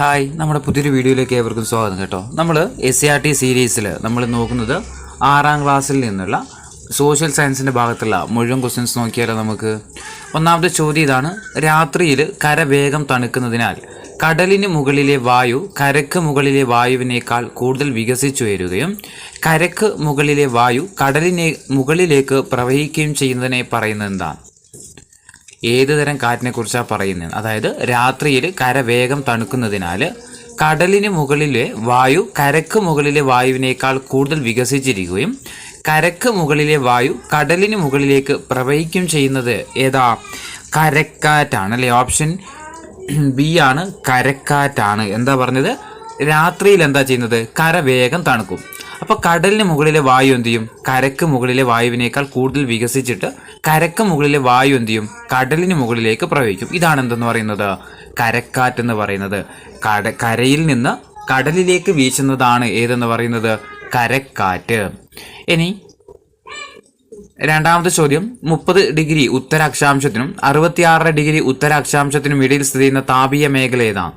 Hi, നമ്മുടെ പുതിയൊരു വീഡിയോയിലേക്ക് ഏവർക്കും സ്വാഗതം കേട്ടോ. നമ്മൾ SCERT സീരീസിൽ നമ്മൾ നോക്കുന്നത് 6ാം ക്ലാസ്സിൽ നിന്നുള്ള സോഷ്യൽ സയൻസിൻ്റെ ഭാഗത്തുള്ള മുഴുവൻ ക്വസ്റ്റ്യൻസ് നോക്കിയാലോ നമുക്ക്. ഒന്നാമത്തെ ചോദ്യം ഇതാണ്: രാത്രിയിൽ കര വേഗം തണുക്കുന്നതിനാൽ കടലിന് മുകളിലെ വായു കരക്ക് മുകളിലെ വായുവിനേക്കാൾ കൂടുതൽ വികസിച്ചുയരുകയും കരക്ക് മുകളിലെ വായു കടലിനെ മുകളിലേക്ക് പ്രവഹിക്കുകയും ചെയ്യുന്നതിനെ പറയുന്നത് എന്താണ്? ഏത് തരം കാറ്റിനെ കുറിച്ചാണ് പറയുന്നത്? അതായത് രാത്രിയിൽ കര വേഗം തണുക്കുന്നതിനാൽ കടലിന് മുകളിലെ വായു കരക്ക് മുകളിലെ വായുവിനേക്കാൾ കൂടുതൽ വികസിച്ചിരിക്കുകയും കരക്ക് മുകളിലെ വായു കടലിന് മുകളിലേക്ക് പ്രവഹിക്കുകയും ചെയ്യുന്നത് ഏതാ? കരക്കാറ്റാണ് അല്ലേ? ഓപ്ഷൻ ബി ആണ്, കരക്കാറ്റാണ്. എന്താ പറഞ്ഞത്? രാത്രിയിൽ എന്താ ചെയ്യുന്നത്? കര വേഗം തണുക്കും. അപ്പോൾ കടലിന് മുകളിലെ വായു എന്ത് ചെയ്യും? കരക്ക് മുകളിലെ വായുവിനേക്കാൾ കൂടുതൽ വികസിച്ചിട്ട് കരക്ക് മുകളിലെ വായു എന്ത് ചെയ്യും? കടലിന് മുകളിലേക്ക് പ്രവഹിക്കും. ഇതാണ് എന്തെന്ന് പറയുന്നത്? കരക്കാറ്റ് എന്ന് പറയുന്നത്. കരയിൽ നിന്ന് കടലിലേക്ക് വീശുന്നതാണ് ഏതെന്ന് പറയുന്നത്? കരക്കാറ്റ്. ഇനി രണ്ടാമത്തെ ചോദ്യം: 30 ഡിഗ്രി ഉത്തര അക്ഷാംശത്തിനും 66 ഡിഗ്രി ഉത്തര അക്ഷാംശത്തിനും ഇടയിൽ സ്ഥിതി ചെയ്യുന്ന താപീയ മേഖല ഏതാണ്?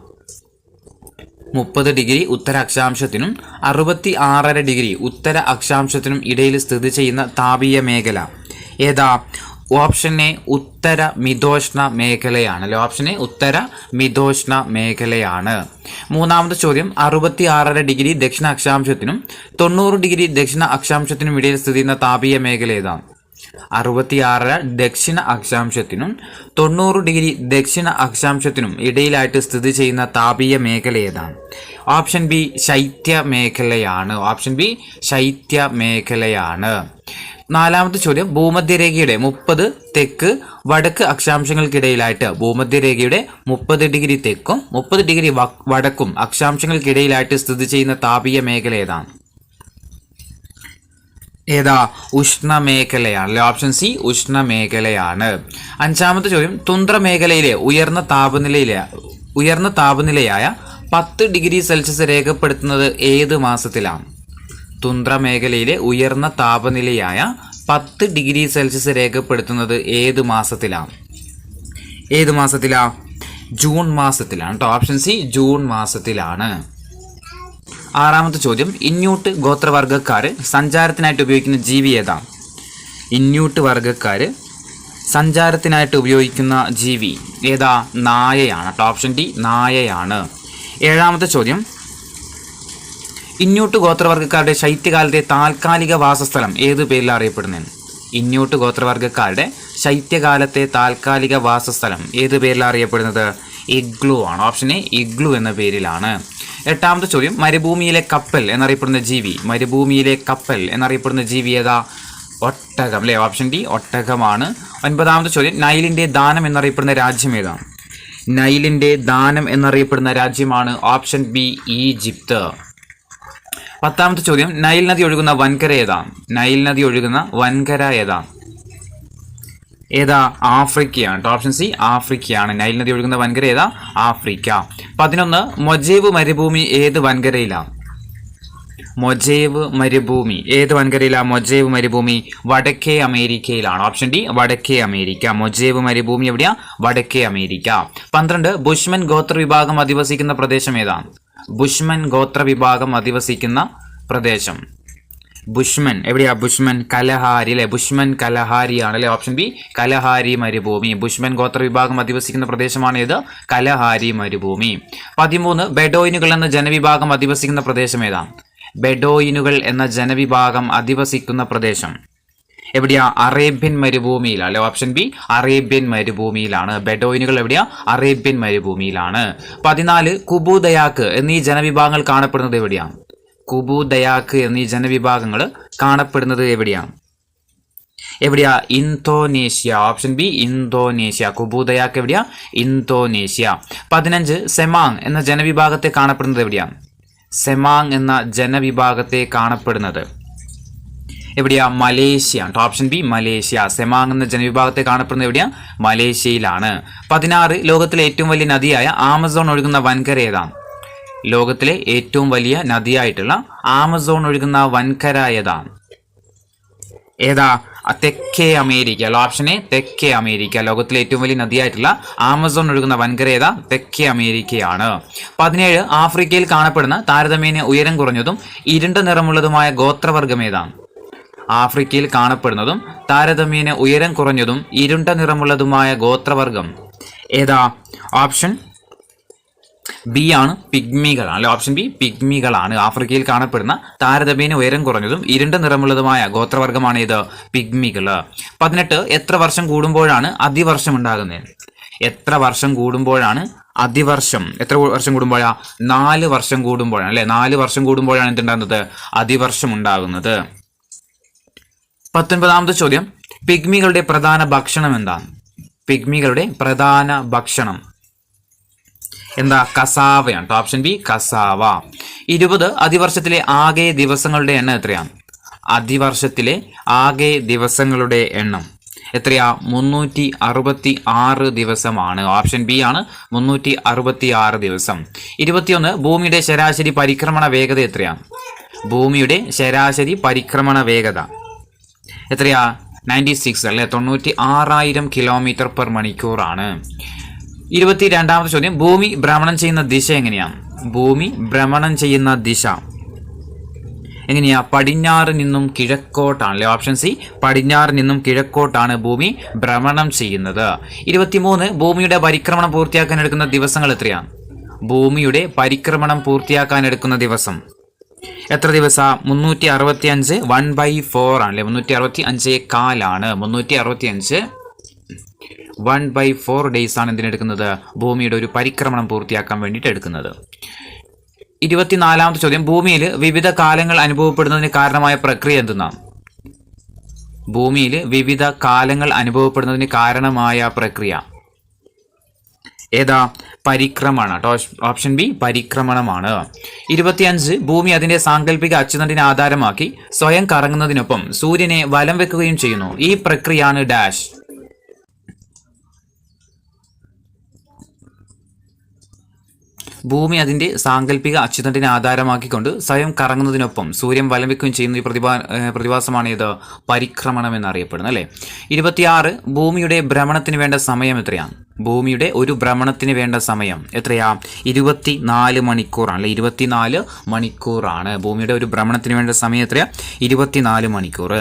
30 ഡിഗ്രി ഉത്തര അക്ഷാംശത്തിനും 66 ഡിഗ്രി ഉത്തര അക്ഷാംശത്തിനും ഇടയിൽ സ്ഥിതി ചെയ്യുന്ന താപീയ മേഖല ഏതാ? ഓപ്ഷൻ എ ഉത്തര മിതോഷ്ണ മേഖലയാണ് അല്ലെ? ഓപ്ഷൻ എ ഉത്തര മിതോഷ്ണ മേഖലയാണ്. മൂന്നാമത്തെ ചോദ്യം: 66 ഡിഗ്രി ദക്ഷിണ അക്ഷാംശത്തിനും 90 ഡിഗ്രി ദക്ഷിണ അക്ഷാംശത്തിനും ഇടയിൽ സ്ഥിതി ചെയ്യുന്ന താപീയ മേഖല ഏതാണ്? 66 ദക്ഷിണ അക്ഷാംശത്തിനും 90 ഡിഗ്രി ദക്ഷിണ അക്ഷാംശത്തിനും ഇടയിലായിട്ട് സ്ഥിതി ചെയ്യുന്ന താപീയ മേഖല ഏതാണ്? ഓപ്ഷൻ ബി ശൈത്യ മേഖലയാണ്. ഓപ്ഷൻ ബി ശൈത്യ മേഖലയാണ്. നാലാമത്തെ ചോദ്യം: ഭൂമധ്യരേഖയുടെ 30 തെക്ക് വടക്ക് അക്ഷാംശങ്ങൾക്കിടയിലായിട്ട് ഭൂമധ്യരേഖയുടെ 30 ഡിഗ്രി തെക്കും 30 ഡിഗ്രി വടക്കും അക്ഷാംശങ്ങൾക്കിടയിലായിട്ട് സ്ഥിതി ചെയ്യുന്ന താപീയ മേഖല ഏതാണ്? ഏതാ? ഉഷ്ണമേഖലയാണ് അല്ലെ? ഓപ്ഷൻ സി ഉഷ്ണമേഖലയാണ്. അഞ്ചാമത്തെ ചോദ്യം: തുന്ദ്ര മേഖലയിലെ ഉയർന്ന താപനിലയായ 10 ഡിഗ്രി സെൽഷ്യസ് രേഖപ്പെടുത്തുന്നത് ഏത് മാസത്തിലാണ്? തുന്ദ്ര മേഖലയിലെ ഉയർന്ന താപനിലയായ 10 ഡിഗ്രി സെൽഷ്യസ് രേഖപ്പെടുത്തുന്നത് ഏത് മാസത്തിലാണ്? ഏത് മാസത്തിലാണ്? ജൂൺ മാസത്തിലാണ് കേട്ടോ. ഓപ്ഷൻ സി ജൂൺ മാസത്തിലാണ്. ആറാമത്തെ ചോദ്യം: ഇന്യൂട്ട് ഗോത്രവർഗ്ഗക്കാര് സഞ്ചാരത്തിനായിട്ട് ഉപയോഗിക്കുന്ന ജീവി ഏതാണ്? ഇന്യൂട്ട് വർഗ്ഗക്കാര് സഞ്ചാരത്തിനായിട്ട് ഉപയോഗിക്കുന്ന ജീവി ഏതാ? നായയാണ് കേട്ടോ. ഓപ്ഷൻ ഡി നായയാണ്. ഏഴാമത്തെ ചോദ്യം: ഇന്യൂട്ട് ഗോത്രവർഗ്ഗക്കാരുടെ ശൈത്യകാലത്തെ താൽക്കാലിക വാസസ്ഥലം ഏത് പേരിൽ അറിയപ്പെടുന്നത്? ഇന്യൂട്ട് ഗോത്രവർഗ്ഗക്കാരുടെ ശൈത്യകാലത്തെ താൽക്കാലിക വാസസ്ഥലം ഏത് പേരിൽ അറിയപ്പെടുന്നത്? ഇഗ്ലു ആണ്. ഓപ്ഷൻ എ ഇഗ്ലു എന്ന പേരിലാണ്. എട്ടാമത്തെ ചോദ്യം: മരുഭൂമിയിലെ കപ്പൽ എന്നറിയപ്പെടുന്ന ജീവി ഏതാ? ഒട്ടകം അല്ലേ? ഓപ്ഷൻ ഡി ഒട്ടകമാണ്. ഒൻപതാമത്തെ ചോദ്യം: നൈലിന്റെ ദാനം എന്നറിയപ്പെടുന്ന രാജ്യം ഏതാണ്? നൈലിന്റെ ദാനം എന്നറിയപ്പെടുന്ന രാജ്യമാണ് ഓപ്ഷൻ ബി ഈജിപ്ത്. പത്താമത്തെ ചോദ്യം: നൈൽ നദി ഒഴുകുന്ന വൻകര ഏതാ? ഏതാ? ആഫ്രിക്കയാണ്. ഓപ്ഷൻ സി ആഫ്രിക്കയാണ്. നൈൽ നദി ഒഴുകുന്ന വൻകര ഏതാ? ആഫ്രിക്ക. 11 മൊജേവ് മരുഭൂമി ഏത് വൻകരയിലാണ്? മൊജേവ് മരുഭൂമി ഏത് വൻകരയിലാണ്? മൊജേവ് മരുഭൂമി വടക്കേ അമേരിക്കയിലാണ്. ഓപ്ഷൻ ഡി വടക്കേ അമേരിക്ക. മൊജേവ് മരുഭൂമി എവിടെയാ? വടക്കേ അമേരിക്ക. 12 ബുഷ്മൻ ഗോത്ര വിഭാഗം അധിവസിക്കുന്ന പ്രദേശം ഏതാണ്? ബുഷ്മൻ ഗോത്ര വിഭാഗം അധിവസിക്കുന്ന പ്രദേശം ബുഷ്മൻ എവിടെയാ? ബുഷ്മൻ കലഹാരി അല്ലെ? ബുഷ്മൻ കലഹാരിയാണ് അല്ലെ? ഓപ്ഷൻ ബി കലഹാരി മരുഭൂമി. ബുഷ്മൻ ഗോത്ര വിഭാഗം അധിവസിക്കുന്ന പ്രദേശമാണ് ഏത്? കലഹാരി മരുഭൂമി. 13 ബെഡോയിനുകൾ എന്ന ജനവിഭാഗം അധിവസിക്കുന്ന പ്രദേശം ഏതാണ്? ബെഡോയിനുകൾ എന്ന ജനവിഭാഗം അധിവസിക്കുന്ന പ്രദേശം എവിടെയാ? അറേബ്യൻ മരുഭൂമിയിലാണ് അല്ലെ? ഓപ്ഷൻ ബി അറേബ്യൻ മരുഭൂമിയിലാണ്. ബെഡോയിനുകൾ എവിടെയാ? അറേബ്യൻ മരുഭൂമിയിലാണ്. 14 കുബൂദയാക്ക് എന്നീ ജനവിഭാഗങ്ങൾ കാണപ്പെടുന്നത് എവിടെയാണ്? കുബൂദയാക്ക് എന്നീ ജനവിഭാഗങ്ങൾ കാണപ്പെടുന്നത് എവിടെയാണ്? ഇന്തോനേഷ്യ. Option B Indonesia. കുബൂദയാക്ക് എവിടെയാ? ഇന്തോനേഷ്യ. 15 സെമാങ് എന്ന ജനവിഭാഗത്തെ കാണപ്പെടുന്നത് എവിടെയാണ്? സെമാങ് എന്ന ജനവിഭാഗത്തെ കാണപ്പെടുന്നത് എവിടെയാ? Malaysia. Option B Malaysia. Semang എന്ന ജനവിഭാഗത്തെ കാണപ്പെടുന്നത് എവിടെയാ? മലേഷ്യയിലാണ്. 16 ലോകത്തിലെ ഏറ്റവും വലിയ നദിയായ ആമസോൺ ഒഴുകുന്ന വൻകര ഏതാണ്? ലോകത്തിലെ ഏറ്റവും വലിയ നദിയായിട്ടുള്ള ആമസോൺ ഒഴുകുന്ന വൻകര ഏതാണ്? തെക്കേ അമേരിക്ക. ഓപ്ഷൻ എ തെക്കേ അമേരിക്ക. ലോകത്തിലെ ഏറ്റവും വലിയ നദിയായിട്ടുള്ള ആമസോൺ ഒഴുകുന്ന വൻകര ഏതാ? തെക്കേ അമേരിക്കയാണ്. 17 ആഫ്രിക്കയിൽ കാണപ്പെടുന്ന താരതമ്യേന ഉയരം കുറഞ്ഞതും ഇരുണ്ട നിറമുള്ളതുമായ ഗോത്രവർഗം ഏതാണ്? ആഫ്രിക്കയിൽ കാണപ്പെടുന്നതും താരതമ്യേന ഉയരം കുറഞ്ഞതും ഇരുണ്ട നിറമുള്ളതുമായ ഗോത്രവർഗം ഏതാ? ഓപ്ഷൻ ബി ആണ്, പിഗ്മികളാണ് അല്ലെ. ഓപ്ഷൻ ബി പിഗ്മികളാണ്. ആഫ്രിക്കയിൽ കാണപ്പെടുന്ന താരതമ്യേന ഉയരം കുറഞ്ഞതും ഇരുണ്ട നിറമുള്ളതുമായ ഗോത്രവർഗമാണ് ഇത്, പിഗ്മികള്. 18 എത്ര വർഷം കൂടുമ്പോഴാണ് അതിവർഷം ഉണ്ടാകുന്നത്? എത്ര വർഷം കൂടുമ്പോഴാണ് അതിവർഷം? എത്ര വർഷം കൂടുമ്പോഴാ? 4 വർഷം കൂടുമ്പോഴാണ് അല്ലെ. 4 വർഷം കൂടുമ്പോഴാണ് എന്തുണ്ടാകുന്നത്? അതിവർഷം ഉണ്ടാകുന്നത്. 19ാമത്തെ ചോദ്യം, പിഗ്മികളുടെ പ്രധാന ഭക്ഷണം എന്താണ്? പിഗ്മികളുടെ പ്രധാന ഭക്ഷണം എന്താ? കസാവയാണ്. Option B cassava. 20 അതിവർഷത്തിലെ ആകെ ദിവസങ്ങളുടെ എണ്ണം എത്രയാണ്? അതിവർഷത്തിലെ ആകെ ദിവസങ്ങളുടെ എണ്ണം എത്രയാ? 366 ദിവസമാണ്. ഓപ്ഷൻ ബി ആണ്, 366 ദിവസം. 21 ഭൂമിയുടെ ശരാശരി പരിക്രമണ വേഗത എത്രയാണ്? ഭൂമിയുടെ ശരാശരി പരിക്രമണ വേഗത എത്രയാ? 96 അല്ലെ, 96,000 km/മണിക്കൂറാണ്. 22ാമത്തെ ചോദ്യം, ഭൂമി ഭ്രമണം ചെയ്യുന്ന ദിശ എങ്ങനെയാണ്? ഭൂമി ഭ്രമണം ചെയ്യുന്ന ദിശ എങ്ങനെയാ? പടിഞ്ഞാറ് നിന്നും കിഴക്കോട്ടാണ് അല്ലെ. ഓപ്ഷൻ സി പടിഞ്ഞാറ് നിന്നും കിഴക്കോട്ടാണ് ഭൂമി ഭ്രമണം ചെയ്യുന്നത്. 23 ഭൂമിയുടെ പരിക്രമണം പൂർത്തിയാക്കാൻ എടുക്കുന്ന ദിവസങ്ങൾ എത്രയാണ്? ഭൂമിയുടെ പരിക്രമണം പൂർത്തിയാക്കാൻ എടുക്കുന്ന ദിവസം എത്ര ദിവസം? 365 1/4 ആണ് അല്ലെ. 365 ആണ്. 365 1/4 ഡേയ്സ് ആണ് എന്തിനെടുക്കുന്നത്? ഭൂമിയുടെ ഒരു പരിക്രമണം പൂർത്തിയാക്കാൻ വേണ്ടിയിട്ട് എടുക്കുന്നത്. 24ാമത്തെ ചോദ്യം, ഭൂമിയിൽ വിവിധ കാലങ്ങൾ അനുഭവപ്പെടുന്നതിന് കാരണമായ പ്രക്രിയ എന്തെന്നാണ്? ഭൂമിയിൽ വിവിധ കാലങ്ങൾ അനുഭവപ്പെടുന്നതിന് കാരണമായ പ്രക്രിയ ഏതാ? പരിക്രമണം. Option B പരിക്രമണമാണ്. 25 ഭൂമി അതിന്റെ സാങ്കല്പിക അച്ചുതണ്ടിനെ ആധാരമാക്കി സ്വയം കറങ്ങുന്നതിനൊപ്പം സൂര്യനെ വലം വെക്കുകയും ചെയ്യുന്നു. ഈ പ്രക്രിയയാണ് ഡാഷ്. ഭൂമി അതിന്റെ സാങ്കല്പിക അച്ചുതണ്ടിനെ ആധാരമാക്കിക്കൊണ്ട് സ്വയം കറങ്ങുന്നതിനൊപ്പം സൂര്യൻ വലം വെക്കുകയും ചെയ്യുന്ന ഈ പ്രതിഭാസമാണ് ഇത് പരിക്രമണം എന്നറിയപ്പെടുന്നത് അല്ലെ. 26 ഭൂമിയുടെ ഭ്രമണത്തിന് വേണ്ട സമയം എത്രയാണ്? ഭൂമിയുടെ ഒരു ഭ്രമണത്തിന് വേണ്ട സമയം എത്രയാ? 24 മണിക്കൂറാണ് അല്ലെ. 24 മണിക്കൂറാണ് ഭൂമിയുടെ ഒരു ഭ്രമണത്തിന് വേണ്ട സമയം. എത്രയാ? 24 മണിക്കൂർ.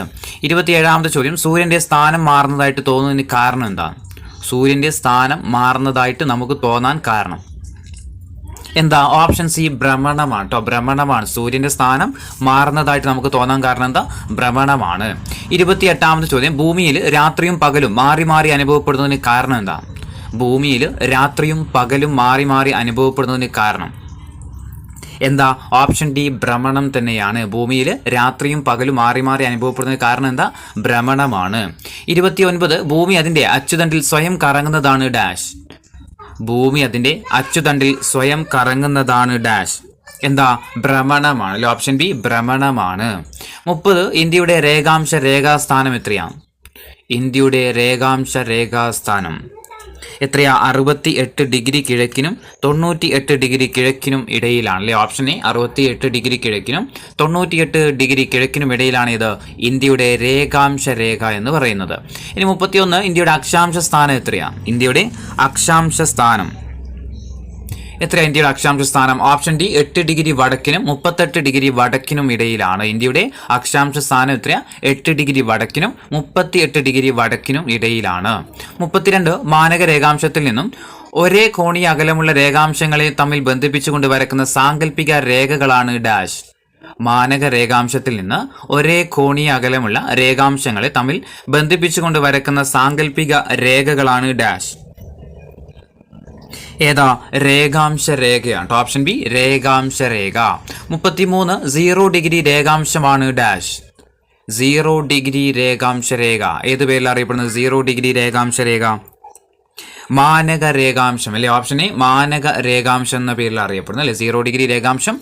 27ാമത്തെ ചോദ്യം, സൂര്യന്റെ സ്ഥാനം മാറുന്നതായിട്ട് തോന്നുന്നതിന് കാരണം എന്താണ്? സൂര്യന്റെ സ്ഥാനം മാറുന്നതായിട്ട് നമുക്ക് തോന്നാൻ കാരണം എന്താ? ഓപ്ഷൻ സി ഭ്രമണമാണ് കേട്ടോ. ഭ്രമണമാണ്. സൂര്യന്റെ സ്ഥാനം മാറുന്നതായിട്ട് നമുക്ക് തോന്നാൻ കാരണം എന്താ? ഭ്രമണമാണ്. 28ാമത്തെ ചോദ്യം, ഭൂമിയിൽ രാത്രിയും പകലും മാറി മാറി അനുഭവപ്പെടുന്നതിന് കാരണം എന്താ? ഭൂമിയിൽ രാത്രിയും പകലും മാറി മാറി അനുഭവപ്പെടുന്നതിന് കാരണം എന്താ? ഓപ്ഷൻ ഡി ഭ്രമണം തന്നെയാണ്. ഭൂമിയിൽ രാത്രിയും പകലും മാറി മാറി അനുഭവപ്പെടുന്നതിന് കാരണം എന്താ? ഭ്രമണമാണ്. 29 ഭൂമി അതിന്റെ അച്ചുതണ്ടിൽ സ്വയം കറങ്ങുന്നതാണ് ഡാഷ്. ഭൂമി അതിന്റെ അച്ചുതണ്ടിൽ സ്വയം കറങ്ങുന്നതാണ് ഡാഷ്. എന്താ? ഭ്രമണമാണ് അല്ലെ. Option B ഭ്രമണമാണ്. 30 ഇന്ത്യയുടെ രേഖാംശ രേഖാസ്ഥാനം എത്രയാണ്? ഇന്ത്യയുടെ രേഖാംശ രേഖാസ്ഥാനം എത്രയാ? 68 ഡിഗ്രി കിഴക്കിനും 98 ഡിഗ്രി കിഴക്കിനും ഇടയിലാണ് അല്ലെ. ഓപ്ഷൻ എ 68 ഡിഗ്രി കിഴക്കിനും 98 ഡിഗ്രി കിഴക്കിനും ഇടയിലാണ് ഇത് ഇന്ത്യയുടെ രേഖാംശ രേഖ എന്ന് പറയുന്നത്. ഇനി 31 ഇന്ത്യയുടെ അക്ഷാംശ സ്ഥാനം എത്രയാണ്? ഇന്ത്യയുടെ അക്ഷാംശ സ്ഥാനം എത്രയാണ്? ഇന്ത്യയുടെ അക്ഷാംശ സ്ഥാനം ഓപ്ഷൻ ഡി 8 ഡിഗ്രി വടക്കിനും 38 ഡിഗ്രി വടക്കിനും ഇടയിലാണ്. ഇന്ത്യയുടെ അക്ഷാംശ സ്ഥാനം എത്രയാ? 8 ഡിഗ്രി വടക്കിനും 38 ഡിഗ്രി വടക്കിനും ഇടയിലാണ്. 32 മാനക രേഖാംശത്തിൽ നിന്നും ഒരേ കോണീയ അകലമുള്ള രേഖാംശങ്ങളെ തമ്മിൽ ബന്ധിപ്പിച്ചുകൊണ്ട് വരക്കുന്ന സാങ്കല്പിക രേഖകളാണ് ഡാഷ്. മാനക രേഖാംശത്തിൽ നിന്ന് ഒരേ കോണീയ അകലമുള്ള രേഖാംശങ്ങളെ തമ്മിൽ ബന്ധിപ്പിച്ചുകൊണ്ട് വരക്കുന്ന സാങ്കല്പിക രേഖകളാണ് ഡാഷ്. ഏതാ? രേഖാംശ രേഖയാണ്. ഓപ്ഷൻ ബി രേഖാംശ രേഖ. 33 0 ഡിഗ്രി രേഖാംശമാണ് ഡാഷ്. 0 ഡിഗ്രി രേഖാംശ രേഖ ഏത് പേരിൽ അറിയപ്പെടുന്നത്? 0 ഡിഗ്രി രേഖാംശ രേഖ മാനക രേഖാംശം അല്ലെ. ഓപ്ഷൻ എ മാനക രേഖാംശം എന്ന പേരിൽ അറിയപ്പെടുന്നു അല്ലെ. 0 ഡിഗ്രി രേഖാംശം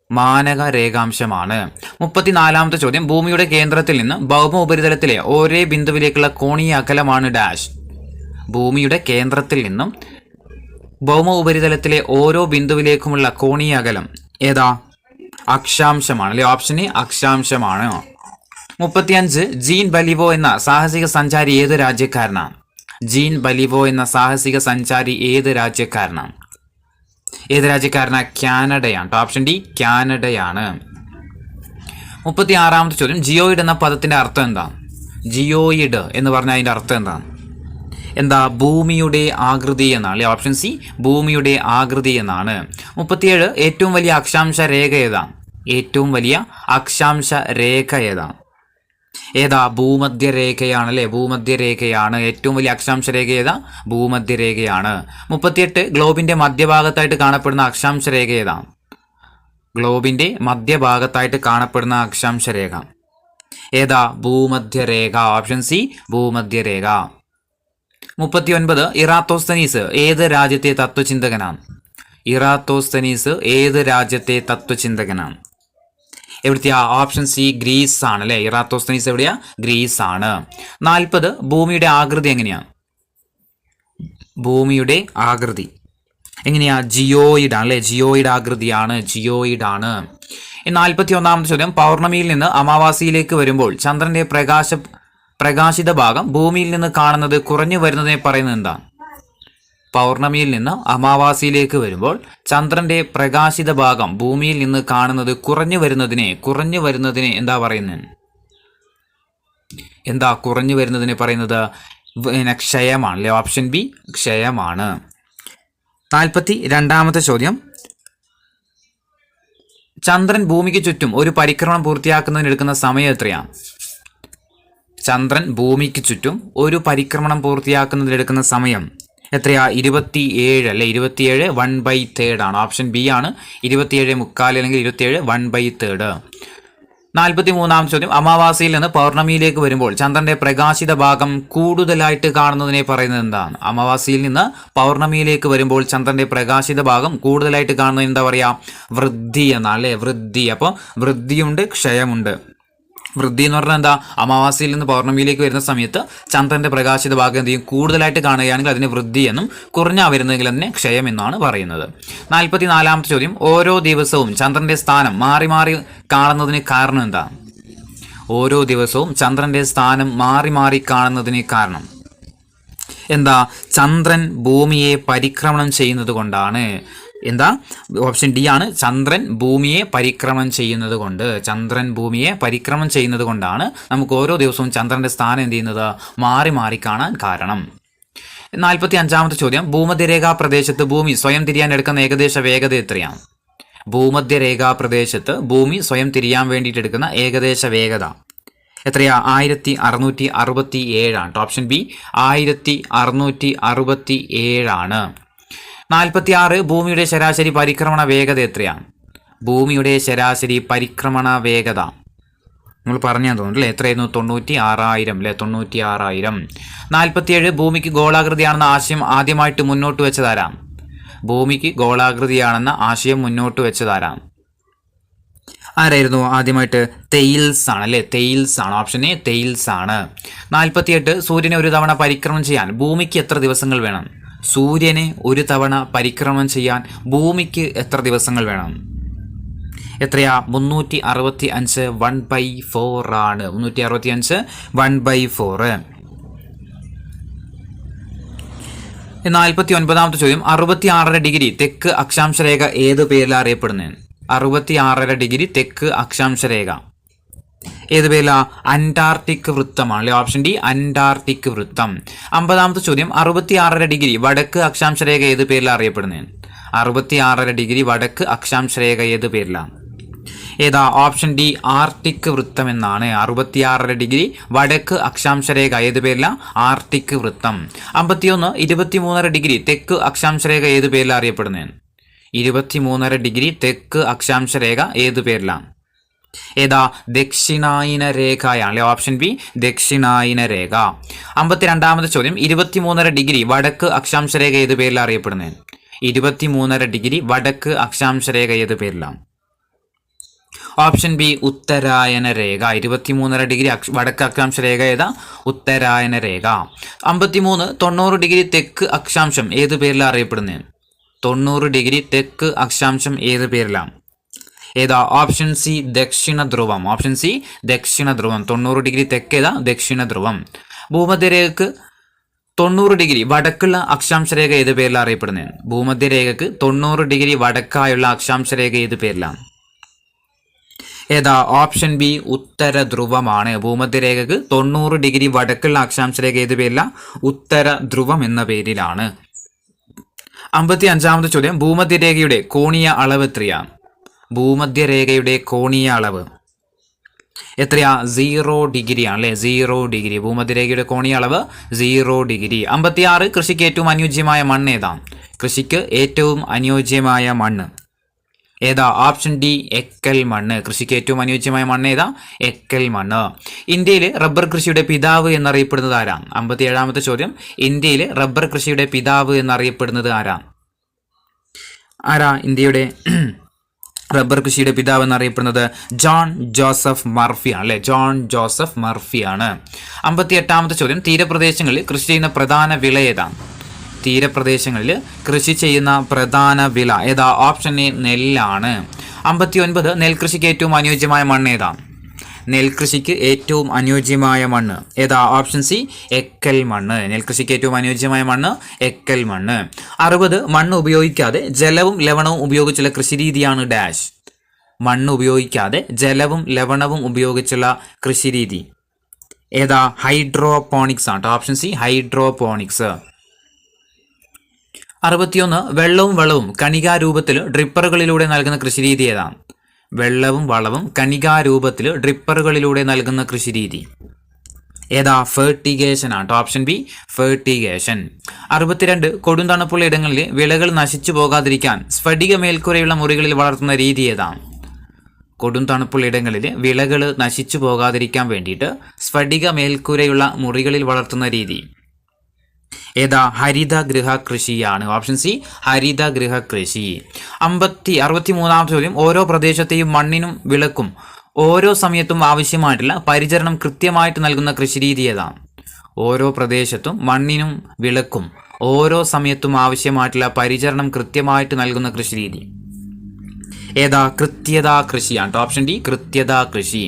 മാനക രേഖാംശമാണ്. 34ാമത്തെ ചോദ്യം, ഭൂമിയുടെ കേന്ദ്രത്തിൽ നിന്ന് ഭൗമ ഉപരിതലത്തിലെ ഒരേ ബിന്ദുവിലേക്കുള്ള കോണീയ അകലമാണ് ഡാഷ്. ഭൂമിയുടെ കേന്ദ്രത്തിൽ നിന്നും ഭൗമ ഉപരിതലത്തിലെ ഓരോ ബിന്ദുവിലേക്കുമുള്ള കോണീയ അകലം ഏതാ? അക്ഷാംശമാണ് അല്ലെ. ഓപ്ഷൻ എ അക്ഷാംശമാണ്. 35 ജീൻ ബലിവോ എന്ന സാഹസിക സഞ്ചാരി ഏത് രാജ്യക്കാരനാണ്? ജീൻ ബലിവോ എന്ന സാഹസിക സഞ്ചാരി ഏത് രാജ്യക്കാരനാണ്? കാനഡയാണ്. Option D കാനഡയാണ്. 36ാമത്തെ ചോദ്യം, ജിയോയിഡ് എന്ന പദത്തിന്റെ അർത്ഥം എന്താണ്? ജിയോയിഡ് എന്ന് പറഞ്ഞാൽ അതിന്റെ അർത്ഥം എന്താണ്? ഭൂമിയുടെ ആകൃതി എന്നാണ്. ഓപ്ഷൻ സി ഭൂമിയുടെ ആകൃതി എന്നാണ്. 37 ഏറ്റവും വലിയ അക്ഷാംശ രേഖ ഏതാണ്? ഭൂമധ്യരേഖയാണ്. ഭൂമധ്യരേഖയാണ്. ഏറ്റവും വലിയ അക്ഷാംശ രേഖ ഏതാ? ഭൂമധ്യരേഖയാണ്. 38 ഗ്ലോബിന്റെ മധ്യഭാഗത്തായിട്ട് കാണപ്പെടുന്ന അക്ഷാംശ രേഖ ഏതാണ്? ഭൂമധ്യരേഖ. Option C ഭൂമധ്യരേഖ. 39 ഇറാത്തോസ്തനീസ് ഏത് രാജ്യത്തെ തത്വചിന്തകനാണ്? എവിടുത്തെയാ? ഓപ്ഷൻ സി ഗ്രീസ് ആണ് അല്ലെ. ഇറാത്തോസ്തനീസ് എവിടെയാ? ഗ്രീസ് ആണ്. 40 ഭൂമിയുടെ ആകൃതി എങ്ങനെയാണ്? ജിയോയിഡ് ആണ് അല്ലെ. ജിയോയിഡ് ആകൃതിയാണ്. 41ാമത്തെ ചോദ്യം, പൗർണമിയിൽ നിന്ന് അമാവാസിയിലേക്ക് വരുമ്പോൾ ചന്ദ്രന്റെ പ്രകാശിത ഭാഗം ഭൂമിയിൽ നിന്ന് കാണുന്നത് കുറഞ്ഞു വരുന്നതിനെ പറയുന്നത് എന്താണ്? പൗർണമിയിൽ നിന്ന് അമാവാസിയിലേക്ക് വരുമ്പോൾ ചന്ദ്രന്റെ പ്രകാശിത ഭാഗം ഭൂമിയിൽ നിന്ന് കാണുന്നത് കുറഞ്ഞു വരുന്നതിനെ എന്താ പറയുന്നത്? കുറഞ്ഞു വരുന്നതിനെ പറയുന്നത് ക്ഷയമാണ് അല്ലെ. Option B ക്ഷയമാണ്. 42ാമത്തെ ചോദ്യം, ചന്ദ്രൻ ഭൂമിക്ക് ചുറ്റും ഒരു പരിക്രമണം പൂർത്തിയാക്കുന്നതിന് എടുക്കുന്ന സമയം എത്രയാണ്? ചന്ദ്രൻ ഭൂമിക്ക് ചുറ്റും ഒരു പരിക്രമണം പൂർത്തിയാക്കുന്നതിന് എടുക്കുന്ന സമയം എത്രയാ? 27 അല്ലെ. 27 1/3 ആണ്. ഓപ്ഷൻ ബി ആണ്. 27.25 അല്ലെങ്കിൽ 27 1/3. 43ാമത്തെ ചോദ്യം, അമാവാസിയിൽ നിന്ന് പൗർണമിയിലേക്ക് വരുമ്പോൾ ചന്ദ്രന്റെ പ്രകാശിത ഭാഗം കൂടുതലായിട്ട് കാണുന്നതിനെ പറയുന്നത് എന്താണ്? അമാവാസിയിൽ നിന്ന് പൗർണമിയിലേക്ക് വരുമ്പോൾ ചന്ദ്രന്റെ പ്രകാശിത ഭാഗം കൂടുതലായിട്ട് കാണുന്നതിന് എന്താ പറയാ? വൃദ്ധി എന്നാണ് അല്ലെ. വൃദ്ധി. അപ്പോൾ വൃദ്ധിയുണ്ട്, ക്ഷയമുണ്ട്. വൃദ്ധി എന്ന് പറഞ്ഞാൽ എന്താ? അമാവാസിയിൽ നിന്ന് പൗർണമിയിലേക്ക് വരുന്ന സമയത്ത് ചന്ദ്രന്റെ പ്രകാശിത ഭാഗം എന്ത് ചെയ്യും? കൂടുതലായിട്ട് കാണുകയാണെങ്കിൽ അതിന് വൃദ്ധി എന്നും, കുറഞ്ഞാ വരുന്നെങ്കിൽ അതിനെ ക്ഷയം എന്നാണ് പറയുന്നത്. 44ാമത്തെ ചോദ്യം, ഓരോ ദിവസവും ചന്ദ്രന്റെ സ്ഥാനം മാറി മാറി കാണുന്നതിന് കാരണം എന്താ? ഓരോ ദിവസവും ചന്ദ്രന്റെ സ്ഥാനം മാറി മാറി കാണുന്നതിന് കാരണം ചന്ദ്രൻ ഭൂമിയെ പരിക്രമണം ചെയ്യുന്നത് കൊണ്ടാണ്. ഓപ്ഷൻ ഡി ആണ്. ചന്ദ്രൻ ഭൂമിയെ പരിക്രമണം ചെയ്യുന്നത് കൊണ്ടാണ് നമുക്ക് ഓരോ ദിവസവും ചന്ദ്രന്റെ സ്ഥാനം എന്ത് ചെയ്യുന്നത്? മാറി മാറി കാണാൻ കാരണം. 45ാമത്തെ ചോദ്യം, ഭൂമധ്യരേഖാ പ്രദേശത്ത് ഭൂമി സ്വയം തിരിയാൻ എടുക്കുന്ന ഏകദേശ വേഗത എത്രയാണ്? ഭൂമധ്യരേഖാ പ്രദേശത്ത് ഭൂമി സ്വയം തിരിയാൻ വേണ്ടിയിട്ട് എടുക്കുന്ന ഏകദേശ വേഗത എത്രയാ? 1667 ആണ്. ഓപ്ഷൻ ബി 1667 ആണ്. 46 ഭൂമിയുടെ ശരാശരി പരിക്രമണ വേഗത എത്രയാണ്? ഭൂമിയുടെ ശരാശരി പരിക്രമണ വേഗത നമ്മൾ പറഞ്ഞാൽ തോന്നുന്നു അല്ലേ. എത്രയായിരുന്നു? 96,000 അല്ലെ. 96,000. 47 ഭൂമിക്ക് ഗോളാകൃതിയാണെന്ന ആശയം ആദ്യമായിട്ട് മുന്നോട്ട് വെച്ചതാരാം? ഭൂമിക്ക് ഗോളാകൃതിയാണെന്ന ആശയം മുന്നോട്ട് വെച്ചതാരാം? ആരായിരുന്നു ആദ്യമായിട്ട്? തെയിൽസ് ആണ് അല്ലെ. തെയിൽസ് ആണ്. ഓപ്ഷൻ എ തെയിൽസ് ആണ്. 48 സൂര്യനെ ഒരു തവണ പരിക്രമണം ചെയ്യാൻ ഭൂമിക്ക് എത്ര ദിവസങ്ങൾ വേണം? സൂര്യനെ ഒരു തവണ പരിക്രമണം ചെയ്യാൻ ഭൂമിക്ക് എത്ര ദിവസങ്ങൾ വേണം? എത്രയാ? 365 1/4 ആണ്. 365 1/4. 49ാമത്തെ ചോദ്യം, 66 ഡിഗ്രി തെക്ക് അക്ഷാംശരേഖ ഏത് പേരിൽ അറിയപ്പെടുന്നത്? 66 ഡിഗ്രി തെക്ക് അക്ഷാംശരേഖ ഏത് പേരില? അന്റാർട്ടിക് വൃത്തമാണ് അല്ലെ. ഓപ്ഷൻ ഡി അന്റാർട്ടിക് വൃത്തം. 50ാമത്തെ ചോദ്യം, 66 ഡിഗ്രി വടക്ക് അക്ഷാംശരേഖ ഏത് പേരിലാണ് അറിയപ്പെടുന്നത്? 66 ഡിഗ്രി വടക്ക് അക്ഷാംശരേഖ ഏത് പേരിലാണ്? ഏതാ? ഓപ്ഷൻ ഡി ആർട്ടിക് വൃത്തം എന്നാണ്. 66 ഡിഗ്രി വടക്ക് അക്ഷാംശരേഖ ഏത് പേരില? ആർട്ടിക് വൃത്തം. 51 23 ഡിഗ്രി തെക്ക് അക്ഷാംശരേഖ ഏത് പേരിലാണ് അറിയപ്പെടുന്നത്? 23 ഡിഗ്രി തെക്ക് അക്ഷാംശരേഖ ഏത് പേരിലാണ്? ഏതാ? ദക്ഷിണായന രേഖയാണ്. ഓപ്ഷൻ ബി ദക്ഷിണായന രേഖ. 52ാമത്തെ ചോദ്യം, 23 ഡിഗ്രി വടക്ക് അക്ഷാംശരേഖ ഏത് പേരിലാണ് അറിയപ്പെടുന്നത്? 23 ഡിഗ്രി വടക്ക് അക്ഷാംശരേഖ ഏത് പേരിലാണ്? ഓപ്ഷൻ ബി ഉത്തരായന രേഖ. 23 ഡിഗ്രി വടക്ക് അക്ഷാംശരേഖ ഏതാ? ഉത്തരായന രേഖ. 53 90 ഡിഗ്രി തെക്ക് അക്ഷാംശം ഏത് പേരിലാണ് അറിയപ്പെടുന്നത്? 90 ഡിഗ്രി തെക്ക് അക്ഷാംശം ഏത് പേരിലാണ്? ഏതാ? ഓപ്ഷൻ സി ദക്ഷിണ ധ്രുവം. ഓപ്ഷൻ സി ദക്ഷിണ ധ്രുവം. 90 ഡിഗ്രി തെക്കേതാ? ദക്ഷിണ ധ്രുവം. ഭൂമധ്യരേഖക്ക് 90 ഡിഗ്രി വടക്കുള്ള അക്ഷാംശരേഖ ഏത് പേരിലാണ് അറിയപ്പെടുന്നത്? ഭൂമധ്യരേഖക്ക് 90 ഡിഗ്രി വടക്കായുള്ള അക്ഷാംശരേഖ ഏത് പേരിലാണ്? ഏതാ? ഓപ്ഷൻ ബി ഉത്തര ധ്രുവമാണ്. ഭൂമധ്യരേഖക്ക് 90 ഡിഗ്രി വടക്കുള്ള അക്ഷാംശരേഖ ഏത് പേരില? ഉത്തര ധ്രുവം എന്ന പേരിലാണ്. 55ാമത്തെ ചോദ്യം, ഭൂമധ്യരേഖയുടെ കോണീയ അളവ് എത്രയാണ്? ഭൂമധ്യരേഖയുടെ കോണീയ അളവ് എത്രയാ? 0 ഡിഗ്രി ആണല്ലേ. 0 ഡിഗ്രി. ഭൂമധ്യരേഖയുടെ കോണീയ അളവ് 0 ഡിഗ്രി. 56, കൃഷിക്ക് ഏറ്റവും അനുയോജ്യമായ മണ്ണ് ഏതാ? കൃഷിക്ക് ഏറ്റവും അനുയോജ്യമായ മണ്ണ് ഏതാ? ഓപ്ഷൻ ഡി എക്കൽ മണ്ണ്. കൃഷിക്ക് ഏറ്റവും അനുയോജ്യമായ മണ്ണ് ഏതാ? എക്കൽ മണ്ണ്. ഇന്ത്യയിൽ റബ്ബർ കൃഷിയുടെ പിതാവ് എന്നറിയപ്പെടുന്നത് ആരാ? 57ാമത്തെ ചോദ്യം, ഇന്ത്യയിൽ റബ്ബർ കൃഷിയുടെ പിതാവ് എന്നറിയപ്പെടുന്നത് ആരാ? ഇന്ത്യയുടെ റബ്ബർ കൃഷിയുടെ പിതാവ് എന്നറിയപ്പെടുന്നത് ജോൺ ജോസഫ് മർഫിയാണ് അല്ലെ. John Joseph മർഫിയാണ്. 58ാമത്തെ ചോദ്യം, തീരപ്രദേശങ്ങളിൽ കൃഷി ചെയ്യുന്ന പ്രധാന വിള ഏതാണ്? തീരപ്രദേശങ്ങളിൽ കൃഷി ചെയ്യുന്ന പ്രധാന വിള ഏതാ? Option A നെല്ലാണ്. 59, നെൽകൃഷിക്ക് ഏറ്റവും അനുയോജ്യമായ മണ്ണ് ഏതാ? നെൽകൃഷിക്ക് ഏറ്റവും അനുയോജ്യമായ മണ്ണ് ഏതാ? ഓപ്ഷൻ സി എക്കൽ മണ്ണ്. നെൽകൃഷിക്ക് ഏറ്റവും അനുയോജ്യമായ മണ്ണ് എക്കൽ മണ്ണ്. 60, മണ്ണ് ഉപയോഗിക്കാതെ ജലവും ലവണവും ഉപയോഗിച്ചുള്ള കൃഷിരീതിയാണ് ഡാഷ്. മണ്ണ് ഉപയോഗിക്കാതെ ജലവും ലവണവും ഉപയോഗിച്ചുള്ള കൃഷിരീതി ഏതാ? ഹൈഡ്രോപോണിക്സ് ആണ്. Option C hydroponics. 61, വെള്ളവും വളവും കണികാരൂപത്തിൽ ഡ്രിപ്പറുകളിലൂടെ നൽകുന്ന കൃഷിരീതി ഏതാണ്? വെള്ളവും വളവും കണികാരൂപത്തിൽ ഡ്രിപ്പറുകളിലൂടെ നൽകുന്ന കൃഷിരീതി ഏതാ? ഫെർട്ടിഗേഷൻ ആണ്. Option B fertigation. 62, കൊടും തണുപ്പുള്ള ഇടങ്ങളിൽ വിളകൾ നശിച്ചു പോകാതിരിക്കാൻ സ്ഫടിക മേൽക്കൂരയുള്ള മുറികളിൽ വളർത്തുന്ന രീതി ഏതാണ്? കൊടും തണുപ്പുള്ള ഇടങ്ങളിൽ വിളകൾ നശിച്ചു പോകാതിരിക്കാൻ വേണ്ടിയിട്ട് സ്ഫടിക മേൽക്കൂരയുള്ള മുറികളിൽ വളർത്തുന്ന രീതി ഏതാ? ഹരിതഗൃഹ കൃഷിയാണ്. ഓപ്ഷൻ സി ഹരിതഗൃഹ കൃഷി. 63ാമത്തെ ചോദ്യം, ഓരോ പ്രദേശത്തെയും മണ്ണിനും വിളക്കും ഓരോ സമയത്തും ആവശ്യമായിട്ടുള്ള പരിചരണം കൃത്യമായിട്ട് നൽകുന്ന കൃഷിരീതി ഏതാണ്? ഓരോ പ്രദേശത്തും മണ്ണിനും വിളക്കും ഓരോ സമയത്തും ആവശ്യമായിട്ടുള്ള പരിചരണം കൃത്യമായിട്ട് നൽകുന്ന കൃഷിരീതി ഏതാ? കൃത്യതാ കൃഷിയാണ്. ഓപ്ഷൻ ഡി കൃത്യതാ കൃഷി.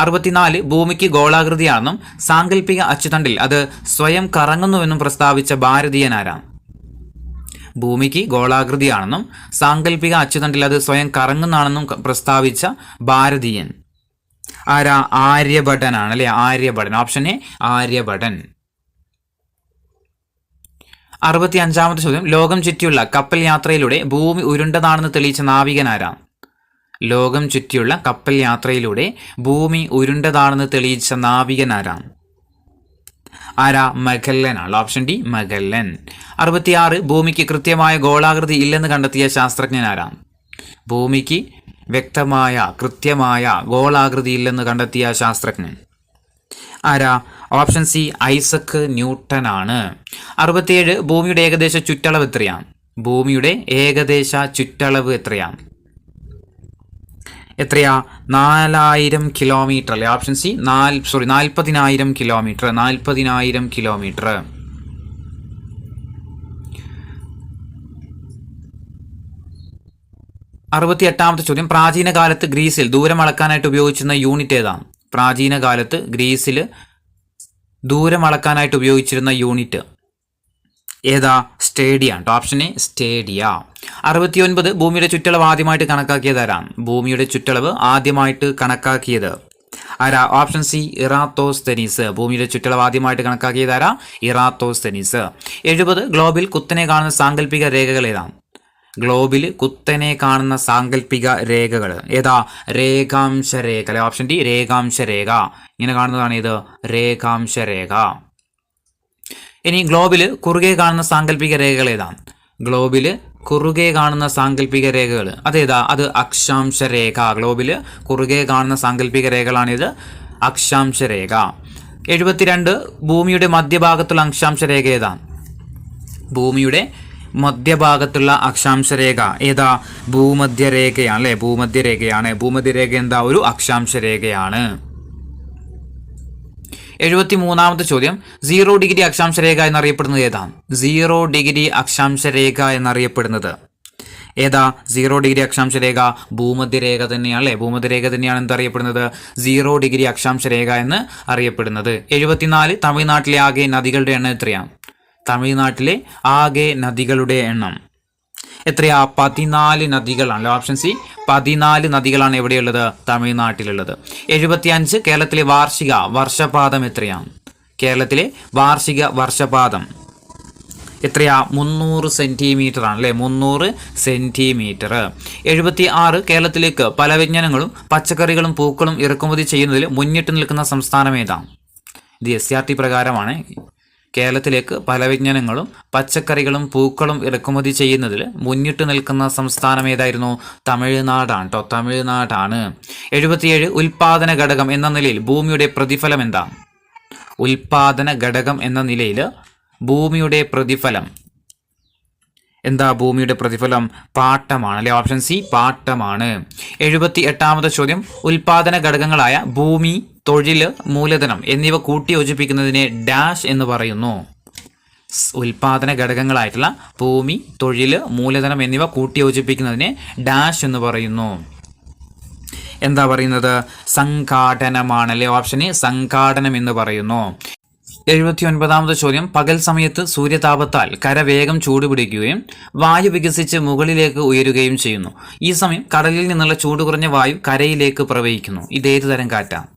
64, ഭൂമിക്ക് ഗോളാകൃതിയാണെന്നും സാങ്കല്പിക അച്ചുതണ്ടിൽ അത് സ്വയം കറങ്ങുന്നുവെന്നും പ്രസ്താവിച്ച ഭാരതീയനാരാണ്? ഭൂമിക്ക് ഗോളാകൃതിയാണെന്നും സാങ്കല്പിക അച്ചുതണ്ടിൽ അത് സ്വയം കറങ്ങുന്നതാണെന്നും പ്രസ്താവിച്ച ഭാരതീയൻ ആരാ? ആര്യഭടനാണ് അല്ലെ. ആര്യഭടൻ. ഓപ്ഷൻ എ ആര്യഭടൻ. 65ാമത്തെ ചോദ്യം, ലോകം ചുറ്റിയുള്ള കപ്പൽ യാത്രയിലൂടെ ഭൂമി ഉരുണ്ടതാണെന്ന് തെളിയിച്ച നാവികനാരാണ്? ലോകം ചുറ്റിയുള്ള കപ്പൽ യാത്രയിലൂടെ ഭൂമി ഉരുണ്ടതാണെന്ന് തെളിയിച്ച നാവികനാരാണ്? മഗല്ലനാണ്. Option D Magellan. 66, ഭൂമിക്ക് കൃത്യമായ ഗോളാകൃതി ഇല്ലെന്ന് കണ്ടെത്തിയ ശാസ്ത്രജ്ഞനാരാണ്? ഭൂമിക്ക് വ്യക്തമായ കൃത്യമായ ഗോളാകൃതി ഇല്ലെന്ന് കണ്ടെത്തിയ ശാസ്ത്രജ്ഞൻ ഓപ്ഷൻ സി ഐസക് ന്യൂട്ടൺ ആണ്. 67, ഭൂമിയുടെ ഏകദേശ ചുറ്റളവ് എത്രയാണ്? ഭൂമിയുടെ ഏകദേശ ചുറ്റളവ് എത്രയാ? 4000 കിലോമീറ്റർ അല്ലേ. Option C 40,000 kilometre. 40,000 കിലോമീറ്റർ. 68ാമത്തെ ചോദ്യം, പ്രാചീന കാലത്ത് ഗ്രീസിൽ ദൂരം അളക്കാനായിട്ട് ഉപയോഗിച്ചിരുന്ന യൂണിറ്റ് ഏതാണ്? പ്രാചീന കാലത്ത് ഗ്രീസിൽ ദൂരം അളക്കാനായിട്ട് ഉപയോഗിച്ചിരുന്ന യൂണിറ്റ് ഏതാ? സ്റ്റേഡിയാണ്. ഓപ്ഷൻ എ സ്റ്റേഡിയ. 69, ഭൂമിയുടെ ചുറ്റളവ് ആദ്യമായിട്ട് കണക്കാക്കിയത് ആരാണ്? ഭൂമിയുടെ ചുറ്റളവ് ആദ്യമായിട്ട് കണക്കാക്കിയത് ഓപ്ഷൻ സി ഇറാത്തോസ്തെനീസ്. ഭൂമിയുടെ ചുറ്റളവ് ആദ്യമായിട്ട് കണക്കാക്കിയത് ഇറാത്തോസ്തെനീസ്. 70, ഗ്ലോബിൽ കുത്തനെ കാണുന്ന സാങ്കല്പിക രേഖകൾ ഏതാണ്? ഗ്ലോബിൽ കുത്തനെ കാണുന്ന സാങ്കല്പിക രേഖകൾ ഏതാ? രേഖാംശ രേഖ അല്ലെ. ഓപ്ഷൻ ഡി രേഖാംശ രേഖ. ഇങ്ങനെ കാണുന്നതാണ് ഇത് രേഖാംശ രേഖ. ഇനി ഗ്ലോബിൽ കുറുകെ കാണുന്ന സാങ്കല്പിക രേഖകൾ ഏതാണ്? ഗ്ലോബിൽ കുറുകെ കാണുന്ന സാങ്കല്പിക രേഖകൾ അതേതാ? അത് അക്ഷാംശ രേഖ. ഗ്ലോബിൽ കുറുകെ കാണുന്ന സാങ്കല്പിക രേഖകളാണിത് അക്ഷാംശ രേഖ. 72, ഭൂമിയുടെ മധ്യഭാഗത്തുള്ള അക്ഷാംശ രേഖ ഏതാണ്? ഭൂമിയുടെ മധ്യഭാഗത്തുള്ള അക്ഷാംശ രേഖ ഏതാ? ഭൂമധ്യരേഖയാണ് അല്ലെ. ഭൂമധ്യരേഖയാണ്. ഭൂമധ്യരേഖ എന്താ? ഒരു അക്ഷാംശ രേഖയാണ്. 73ാമത്തെ ചോദ്യം, 0 ഡിഗ്രി അക്ഷാംശ രേഖ എന്നറിയപ്പെടുന്നത് ഏതാണ്? 0 ഡിഗ്രി അക്ഷാംശ രേഖ എന്നറിയപ്പെടുന്നത് ഏതാ 0 ഡിഗ്രി അക്ഷാംശ രേഖ? ഭൂമധ്യരേഖ തന്നെയാണ് അല്ലേ? ഭൂമധ്യരേഖ തന്നെയാണ് എന്തറിയപ്പെടുന്നത്? 0 ഡിഗ്രി അക്ഷാംശ രേഖ എന്ന് അറിയപ്പെടുന്നത്. 74 തമിഴ്നാട്ടിലെ ആകെ നദികളുടെ എണ്ണം എത്രയാണ്? തമിഴ്നാട്ടിലെ ആകെ നദികളുടെ എണ്ണം എത്രയാ? 14 നദികളാണല്ലോ. Option C 14 നദികളാണ് എവിടെയുള്ളത്? തമിഴ്നാട്ടിലുള്ളത്. 75 കേരളത്തിലെ വാർഷിക വർഷപാതം എത്രയാണ്? കേരളത്തിലെ വാർഷിക വർഷപാതം എത്രയാ? 300 സെന്റിമീറ്റർ ആണല്ലേ, 300 സെന്റിമീറ്റർ. 76 കേരളത്തിലേക്ക് പല വ്യഞ്ജനങ്ങളും പച്ചക്കറികളും പൂക്കളും ഇറക്കുമതി ചെയ്യുന്നതിൽ മുന്നിട്ട് നിൽക്കുന്ന സംസ്ഥാനം ഏതാണ്? ഇത് SCRT പ്രകാരമാണ്. കേരളത്തിലേക്ക് പല വ്യഞ്ജനങ്ങളും പച്ചക്കറികളും പൂക്കളും ഇറക്കുമതി ചെയ്യുന്നതിൽ മുന്നിട്ട് നിൽക്കുന്ന സംസ്ഥാനം ഏതായിരുന്നു? തമിഴ്നാടാണ് കേട്ടോ, തമിഴ്നാടാണ്. 77 ഉൽപാദന ഘടകം എന്ന നിലയിൽ ഭൂമിയുടെ പ്രതിഫലം എന്താ? ഉൽപാദന ഘടകം എന്ന നിലയിൽ ഭൂമിയുടെ പ്രതിഫലം എന്താ? ഭൂമിയുടെ പ്രതിഫലം പാട്ടമാണ് അല്ലെ. Option C പാട്ടമാണ്. 78ാമത്തെ ചോദ്യം, ഉൽപാദന ഘടകങ്ങളായ ഭൂമി, തൊഴിൽ, മൂലധനം എന്നിവ കൂട്ടിയോജിപ്പിക്കുന്നതിനെ ഡാഷ് എന്ന് പറയുന്നു. ഉൽപാദന ഘടകങ്ങളായിട്ടുള്ള ഭൂമി, തൊഴിൽ, മൂലധനം എന്നിവ കൂട്ടിയോജിപ്പിക്കുന്നതിനെ ഡാഷ് എന്ന് പറയുന്നു. എന്താ പറയുന്നത്? സംഘാടനമാണ് അല്ലെ. ഓപ്ഷൻ എ സംഘാടനം എന്ന് പറയുന്നു. 79ാമത്തെ ചോദ്യം, പകൽ സമയത്ത് സൂര്യതാപത്താൽ കര വേഗം ചൂടുപിടിക്കുകയും വായു വികസിച്ച് മുകളിലേക്ക് ഉയരുകയും ചെയ്യുന്നു. ഈ സമയം കടലിൽ നിന്നുള്ള ചൂട് കുറഞ്ഞ വായു കരയിലേക്ക് പ്രവഹിക്കുന്നു. ഇതേത് തരം കാറ്റാണ്?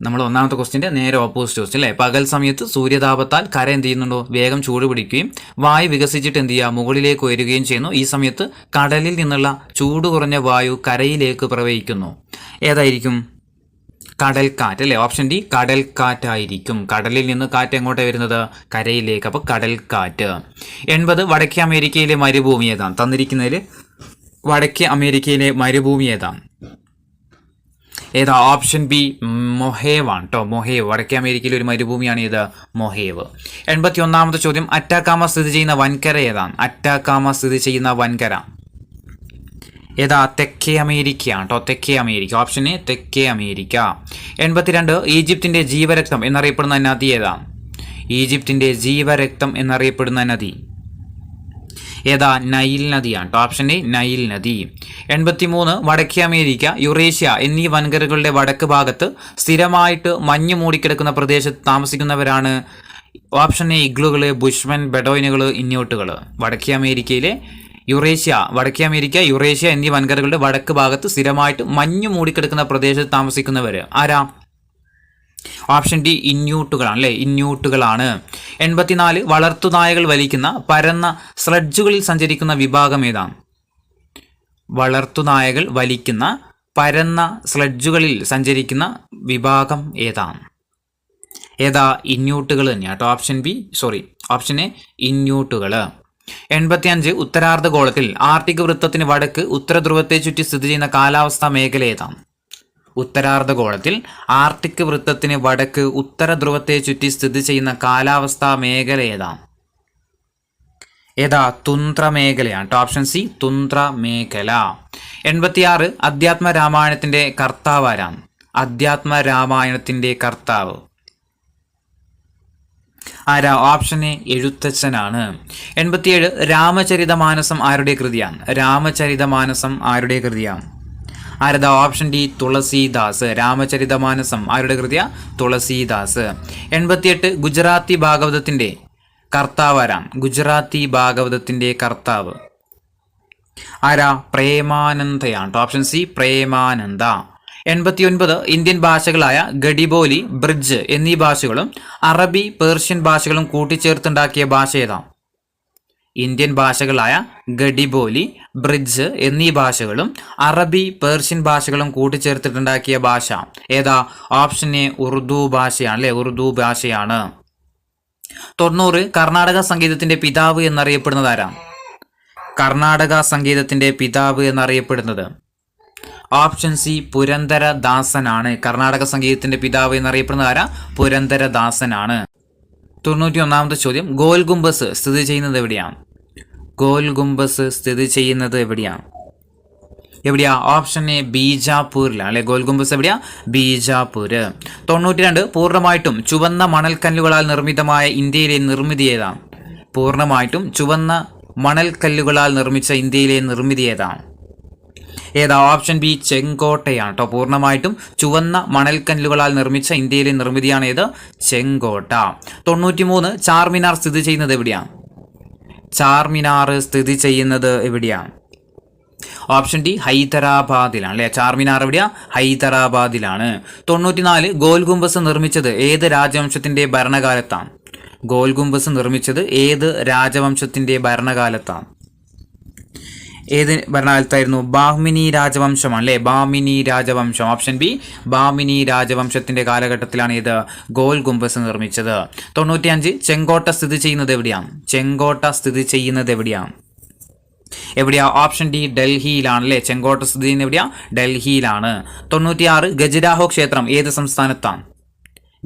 നമ്മൾ ഒന്നാമത്തെ ക്വസ്റ്റിൻ്റെ നേരെ ഓപ്പോസിറ്റ് ക്വസ്റ്റ്യൻ അല്ലേ. പകൽ സമയത്ത് സൂര്യതാപത്താൽ കര എന്ത് ചെയ്യുന്നുണ്ടോ? വേഗം ചൂട് പിടിക്കുകയും വായു വികസിച്ചിട്ട് എന്ത് ചെയ്യുക? മുകളിലേക്ക് ഉയരുകയും ചെയ്യുന്നു. ഈ സമയത്ത് കടലിൽ നിന്നുള്ള ചൂട് കുറഞ്ഞ വായു കരയിലേക്ക് പ്രവഹിക്കുന്നു. ഏതായിരിക്കും? കടൽക്കാറ്റ് അല്ലേ. ഓപ്ഷൻ ഡി കടൽക്കാറ്റായിരിക്കും. കടലിൽ നിന്ന് കാറ്റ് എങ്ങോട്ടാണ് വരുന്നത്? കരയിലേക്ക്. അപ്പോൾ കടൽക്കാറ്റ്. 80 വടക്കേ അമേരിക്കയിലെ മരുഭൂമി ഏതാണ്? തന്നിരിക്കുന്നതിൽ വടക്കേ അമേരിക്കയിലെ മരുഭൂമി ഏതാണ്? ഏതാ? ഓപ്ഷൻ ബി മൊഹേവ് ആണ് കേട്ടോ. മൊഹേവ് വടക്കേ അമേരിക്കയിലെ ഒരു മരുഭൂമിയാണ് ഇത് മൊഹേവ്. 81ാമത്തെ ചോദ്യം, അറ്റാക്കാമ സ്ഥിതി ചെയ്യുന്ന വൻകര ഏതാണ്? അറ്റാക്കാമ സ്ഥിതി ചെയ്യുന്ന വൻകര ഏതാ? തെക്കേ അമേരിക്കയാണ് കേട്ടോ. തെക്കേ അമേരിക്ക. ഓപ്ഷൻ എ തെക്കേ അമേരിക്ക. 82 ഈജിപ്തിന്റെ ജീവരക്തം എന്നറിയപ്പെടുന്ന നദി ഏതാ? ഈജിപ്തിന്റെ ജീവരക്തം എന്നറിയപ്പെടുന്ന നദി ഏതാ? നൈൽ നദിയാണ് കേട്ടോ. ഓപ്ഷൻ എ നൈൽ നദി. 83 വടക്കേ അമേരിക്ക, യുറേഷ്യ എന്നീ വൻകരകളുടെ വടക്ക് ഭാഗത്ത് സ്ഥിരമായിട്ട് മഞ്ഞ് മൂടിക്കിടക്കുന്ന പ്രദേശത്ത് താമസിക്കുന്നവരാണ്. Option A ഇഗ്ലുകൾ, ബുഷ്മൻ, ബെഡോയിനുകൾ, ഇന്യൂട്ടുകൾ. വടക്കേ അമേരിക്ക, യുറേഷ്യ എന്നീ വൻകരകളുടെ വടക്ക് ഭാഗത്ത് സ്ഥിരമായിട്ട് മഞ്ഞ് മൂടിക്കിടക്കുന്ന പ്രദേശത്ത് താമസിക്കുന്നവർ ആരാ? ഓപ്ഷൻ ഡി ഇന്യൂട്ടുകളാണ് അല്ലേ. ഇന്യൂട്ടുകളാണ്. 84 വളർത്തുനായകൾ വലിക്കുന്ന പരന്ന സ്ലഡ്ജുകളിൽ സഞ്ചരിക്കുന്ന വിഭാഗം ഏതാണ്? വളർത്തുനായകൾ വലിക്കുന്ന പരന്ന സ്ലഡ്ജുകളിൽ സഞ്ചരിക്കുന്ന വിഭാഗം ഏതാണ്? ഏതാ? ഇന്യൂട്ടുകൾ തന്നെയാണ് കേട്ടോ. ഓപ്ഷൻ എ ഇന്യൂട്ടുകൾ. 85 ഉത്തരാർദ്ധഗോളത്തിൽ ആർട്ടിക് വൃത്തത്തിന് വടക്ക് ഉത്തരധ്രുവത്തെ ചുറ്റി സ്ഥിതി ചെയ്യുന്ന കാലാവസ്ഥാ മേഖല ഏതാണ്? ഉത്തരാർദ്ധഗോളത്തിൽ ആർട്ടിക് വൃത്തത്തിന് വടക്ക് ഉത്തരധ്രുവത്തെ ചുറ്റി സ്ഥിതി ചെയ്യുന്ന കാലാവസ്ഥാ മേഖല ഏതാണ്? ഏതാ? തുന്ദ്ര മേഖലയാണ് കേട്ടോ. ഓപ്ഷൻ സി തുന്ദ്ര മേഖല. 86 അധ്യാത്മ രാമായണത്തിന്റെ കർത്താവ് ആരാണ്? അധ്യാത്മ രാമായണത്തിന്റെ കർത്താവ് ആരാ? Option A എഴുത്തച്ഛനാണ്. 87 രാമചരിതമാനസം ആരുടെ കൃതിയാണ്? രാമചരിതമാനസം ആരുടെ കൃതിയാണ്? ആരതാ? Option D Tulsidas. രാമചരിതമാനസം ആരുടെ കൃതിയാ? തുളസീദാസ്. 88 ഗുജറാത്തി ഭാഗവതത്തിന്റെ കർത്താവ് ആരാണ്? ഗുജറാത്തി ഭാഗവതത്തിന്റെ കർത്താവ് ആരാ? പ്രേമാനന്ദയാണ്. Option C Premananda. 89 ഇന്ത്യൻ ഭാഷകളായ ഗഡിബോലി, ബ്രിഡ്ജ് എന്നീ ഭാഷകളും അറബി, പേർഷ്യൻ ഭാഷകളും കൂട്ടിച്ചേർത്തുണ്ടാക്കിയ ഭാഷ ഏതാണ്? ഇന്ത്യൻ ഭാഷകളായ ഗഡിബോലി, ബ്രിഡ്ജ് എന്നീ ഭാഷകളും അറബി, പേർഷ്യൻ ഭാഷകളും കൂട്ടിച്ചേർത്തിട്ടുണ്ടാക്കിയ ഭാഷ ഏതാ? ഓപ്ഷൻ എ ഉറുദു ഭാഷയാണ് അല്ലെ. ഉറുദു ഭാഷയാണ്. 90 കർണാടക സംഗീതത്തിന്റെ പിതാവ് എന്നറിയപ്പെടുന്നത് ആരാണ്? കർണാടക സംഗീതത്തിന്റെ പിതാവ് എന്നറിയപ്പെടുന്നത് ഓപ്ഷൻ സി പുരന്ദരദാസനാണ്. കർണാടക സംഗീതത്തിന്റെ പിതാവ് എന്നറിയപ്പെടുന്നത് ആരാ? പുരന്ദരദാസനാണ്. 91ാമത്തെ ചോദ്യം, ഗോൽ ഗുംബസ് സ്ഥിതി ചെയ്യുന്നത് എവിടെയാണ്? ഗോൽ ഗുംബസ് സ്ഥിതി ചെയ്യുന്നത് എവിടെയാണ്? ഓപ്ഷൻ എ ബീജാപൂരിലാണ് അല്ലെ. ഗോൽ ഗുംബസ് എവിടെയാ? ബീജാപൂർ. 92 പൂർണ്ണമായിട്ടും ചുവന്ന മണൽക്കല്ലുകളാൽ നിർമ്മിതമായ ഇന്ത്യയിലെ നിർമ്മിതി ഏതാണ്? പൂർണ്ണമായിട്ടും ചുവന്ന മണൽക്കല്ലുകളാൽ നിർമ്മിച്ച ഇന്ത്യയിലെ നിർമ്മിതി ഏതാണ്? ഓപ്ഷൻ ബി ചെങ്കോട്ടയാണ് കേട്ടോ. പൂർണ്ണമായിട്ടും ചുവന്ന മണൽക്കല്ലുകളാൽ നിർമ്മിച്ച ഇന്ത്യയിലെ നിർമ്മിതിയാണ് ഏത്? ചെങ്കോട്ട. 93 ചാർമിനാർ സ്ഥിതി ചെയ്യുന്നത് എവിടെയാണ്? ചാർമിനാർ സ്ഥിതി ചെയ്യുന്നത് എവിടെയാണ്? ഓപ്ഷൻ ഡി ഹൈദരാബാദിലാണ് അല്ലെ. ചാർമിനാർ എവിടെയാ? ഹൈദരാബാദിലാണ്. 94 ഗോൽ ഗുംബസ് നിർമ്മിച്ചത് ഏത് രാജവംശത്തിന്റെ ഭരണകാലത്താണ്? ഗോൽ ഗുംബസ് നിർമ്മിച്ചത് ഏത് രാജവംശത്തിന്റെ ഭരണകാലത്താണ്? ഏത് ഭരണകാലത്തായിരുന്നു? ബാഹ്മിനി രാജവംശമാണ് അല്ലേ. ബാഹ്മിനി രാജവംശം. ഓപ്ഷൻ ബി ബാഹ്മിനി രാജവംശത്തിന്റെ കാലഘട്ടത്തിലാണ് ഇത് ഗോൽ ഗുംബസ് നിർമ്മിച്ചത്. 95 ചെങ്കോട്ട സ്ഥിതി ചെയ്യുന്നത് എവിടെയാണ്? ചെങ്കോട്ട സ്ഥിതി ചെയ്യുന്നത് എവിടെയാണ്? ഓപ്ഷൻ ഡി ഡൽഹിയിലാണ് അല്ലേ. ചെങ്കോട്ട സ്ഥിതി ചെയ്യുന്നത് എവിടെയാ? ഡൽഹിയിലാണ്. 96 ഖജുരാഹോ ക്ഷേത്രം ഏത് സംസ്ഥാനത്താണ്?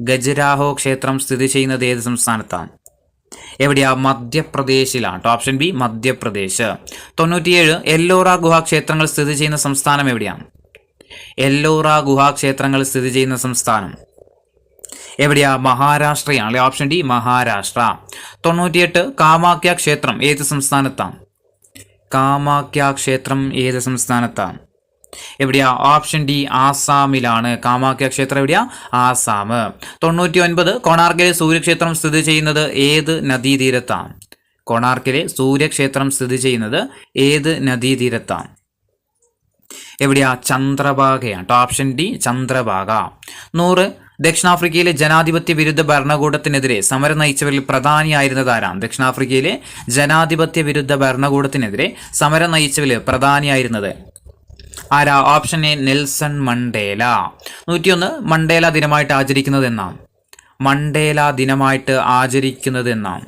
ഖജുരാഹോ ക്ഷേത്രം സ്ഥിതി ചെയ്യുന്നത് ഏത് സംസ്ഥാനത്താണ്? മധ്യപ്രദേശിലാണ്. Option B Madhya Pradesh. 97 എല്ലോറ ഗുഹാക്ഷേത്രങ്ങൾ സ്ഥിതി ചെയ്യുന്ന സംസ്ഥാനം എവിടെയാണ്? എല്ലോറ ഗുഹാക്ഷേത്രങ്ങൾ സ്ഥിതി ചെയ്യുന്ന സംസ്ഥാനം മഹാരാഷ്ട്രയാണ് അല്ലെ. Option D Maharashtra. 98 കാമാഖ്യ ക്ഷേത്രം ഏത് സംസ്ഥാനത്താണ്? കാമാഖ്യ ക്ഷേത്രം ഏത് സംസ്ഥാനത്താണ്? Option D ആസാമിലാണ്. കാമാഖ്യ ക്ഷേത്രം ആസാം. 99 കൊണാർക്കിലെ സൂര്യക്ഷേത്രം സ്ഥിതി ചെയ്യുന്നത് ഏത് നദീതീരത്താണ്? കൊണാർക്കിലെ സൂര്യക്ഷേത്രം സ്ഥിതി ചെയ്യുന്നത് ഏത് നദീതീരത്താണ്? ചന്ദ്രഭാഗയാണ്. Option D Chandrabhaga. 100 ദക്ഷിണാഫ്രിക്കയിലെ ജനാധിപത്യ വിരുദ്ധ ഭരണകൂടത്തിനെതിരെ സമരം നയിച്ചവരിൽ പ്രധാനിയായിരുന്നത് ആരാണ്? ദക്ഷിണാഫ്രിക്കയിലെ ജനാധിപത്യ വിരുദ്ധ ഭരണകൂടത്തിനെതിരെ സമരം നയിച്ചവരിൽ പ്രധാനിയായിരുന്നത് ആരാ? Option A Nelson Mandela. 101 Mandela ദിനമായിട്ട് ആചരിക്കുന്നത് എന്നാണ്? മണ്ടേല ദിനമായിട്ട് ആചരിക്കുന്നത് എന്നാണ്?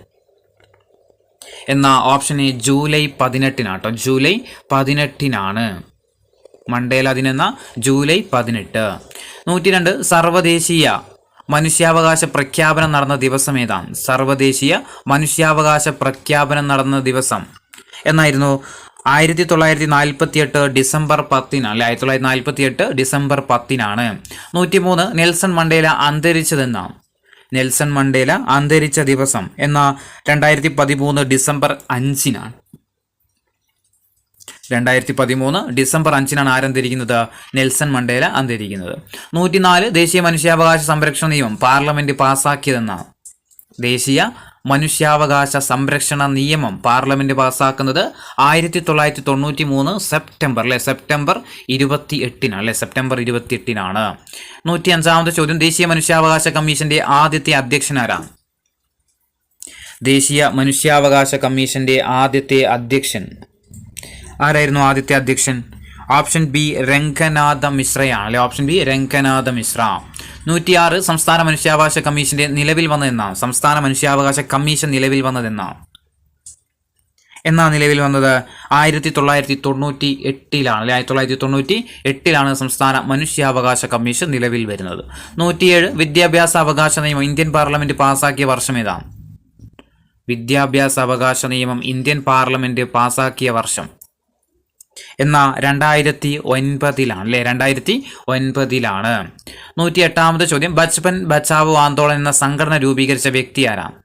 Option A July 18 July 18 Mandela ദിനം എന്ന ജൂലൈ 18. 102 സർവ്വദേശീയ മനുഷ്യാവകാശ പ്രഖ്യാപനം നടന്ന ദിവസം ഏതാണ്? സർവ്വദേശീയ മനുഷ്യാവകാശ പ്രഖ്യാപനം നടന്ന ദിവസം എന്നായിരുന്നു? 1948 ഡിസംബർ 10 അല്ലെ. 1948 ഡിസംബർ 10. 103 നെൽസൺ മണ്ടേല അന്തരിച്ചതെന്നാണ്? നെൽസൺ മണ്ടേല അന്തരിച്ച ദിവസം 2013 ഡിസംബർ 5. 2013 ഡിസംബർ 5 ആരന്തരിക്കുന്നത്? നെൽസൺ മണ്ടേല അന്തരിക്കുന്നത്. 104 ദേശീയ മനുഷ്യാവകാശ സംരക്ഷണ നിയമം പാർലമെന്റ് പാസാക്കിയതെന്നാണ്? ദേശീയ മനുഷ്യാവകാശ സംരക്ഷണ നിയമം പാർലമെന്റ് പാസ്സാക്കുന്നത് 1993 സെപ്റ്റംബർ 28 അല്ലെ. സെപ്റ്റംബർ 28. 105 ചോദ്യം ദേശീയ മനുഷ്യാവകാശ കമ്മീഷന്റെ ആദ്യത്തെ അധ്യക്ഷൻ ആരാണ്? ദേശീയ മനുഷ്യാവകാശ കമ്മീഷന്റെ ആദ്യത്തെ അധ്യക്ഷൻ ആരായിരുന്നു? ആദ്യത്തെ അധ്യക്ഷൻ ഓപ്ഷൻ ബി രംഗനാഥ മിശ്രയാണ് അല്ലെ. Option B Ranganatha Mishra. 106 സംസ്ഥാന മനുഷ്യാവകാശ കമ്മീഷന്റെ നിലവിൽ വന്നതെന്നാണ്? സംസ്ഥാന മനുഷ്യാവകാശ കമ്മീഷൻ നിലവിൽ വന്നതെന്നാണ്? നിലവിൽ വന്നത് 1998 അല്ലെ. 1998 സംസ്ഥാന മനുഷ്യാവകാശ കമ്മീഷൻ നിലവിൽ വരുന്നത്. 107 വിദ്യാഭ്യാസ അവകാശ നിയമം ഇന്ത്യൻ പാർലമെന്റ് പാസാക്കിയ വർഷം ഏതാണ്? വിദ്യാഭ്യാസ അവകാശ നിയമം ഇന്ത്യൻ പാർലമെന്റ് പാസാക്കിയ വർഷം 2009 അല്ലെ. 2009. 108 ചോദ്യം ബച്പൻ ബച്ചാവോ ആന്തോളൻ എന്ന സംഘടന രൂപീകരിച്ച വ്യക്തി ആരാണ്?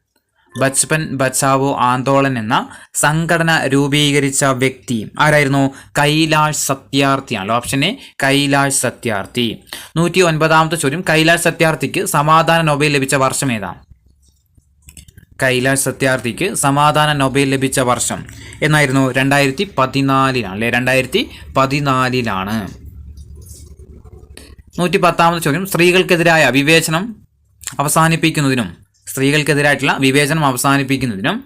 ബച്പൻ ബച്ചാവോ ആന്തോളൻ എന്ന സംഘടന രൂപീകരിച്ച വ്യക്തി ആരായിരുന്നു? കൈലാഷ് സത്യാർത്ഥിയാണ്. Option A Kailash Satyarthi. 109 ചോദ്യം കൈലാഷ് സത്യാർത്ഥിക്ക് സമാധാന നൊബേൽ ലഭിച്ച വർഷം ഏതാണ്? കൈലാഷ് സത്യാർത്ഥിക്ക് സമാധാന നൊബേൽ ലഭിച്ച വർഷം 2014 അല്ലെ. 2014. 110 ചോദ്യം സ്ത്രീകൾക്കെതിരായ വിവേചനം അവസാനിപ്പിക്കുന്നതിനും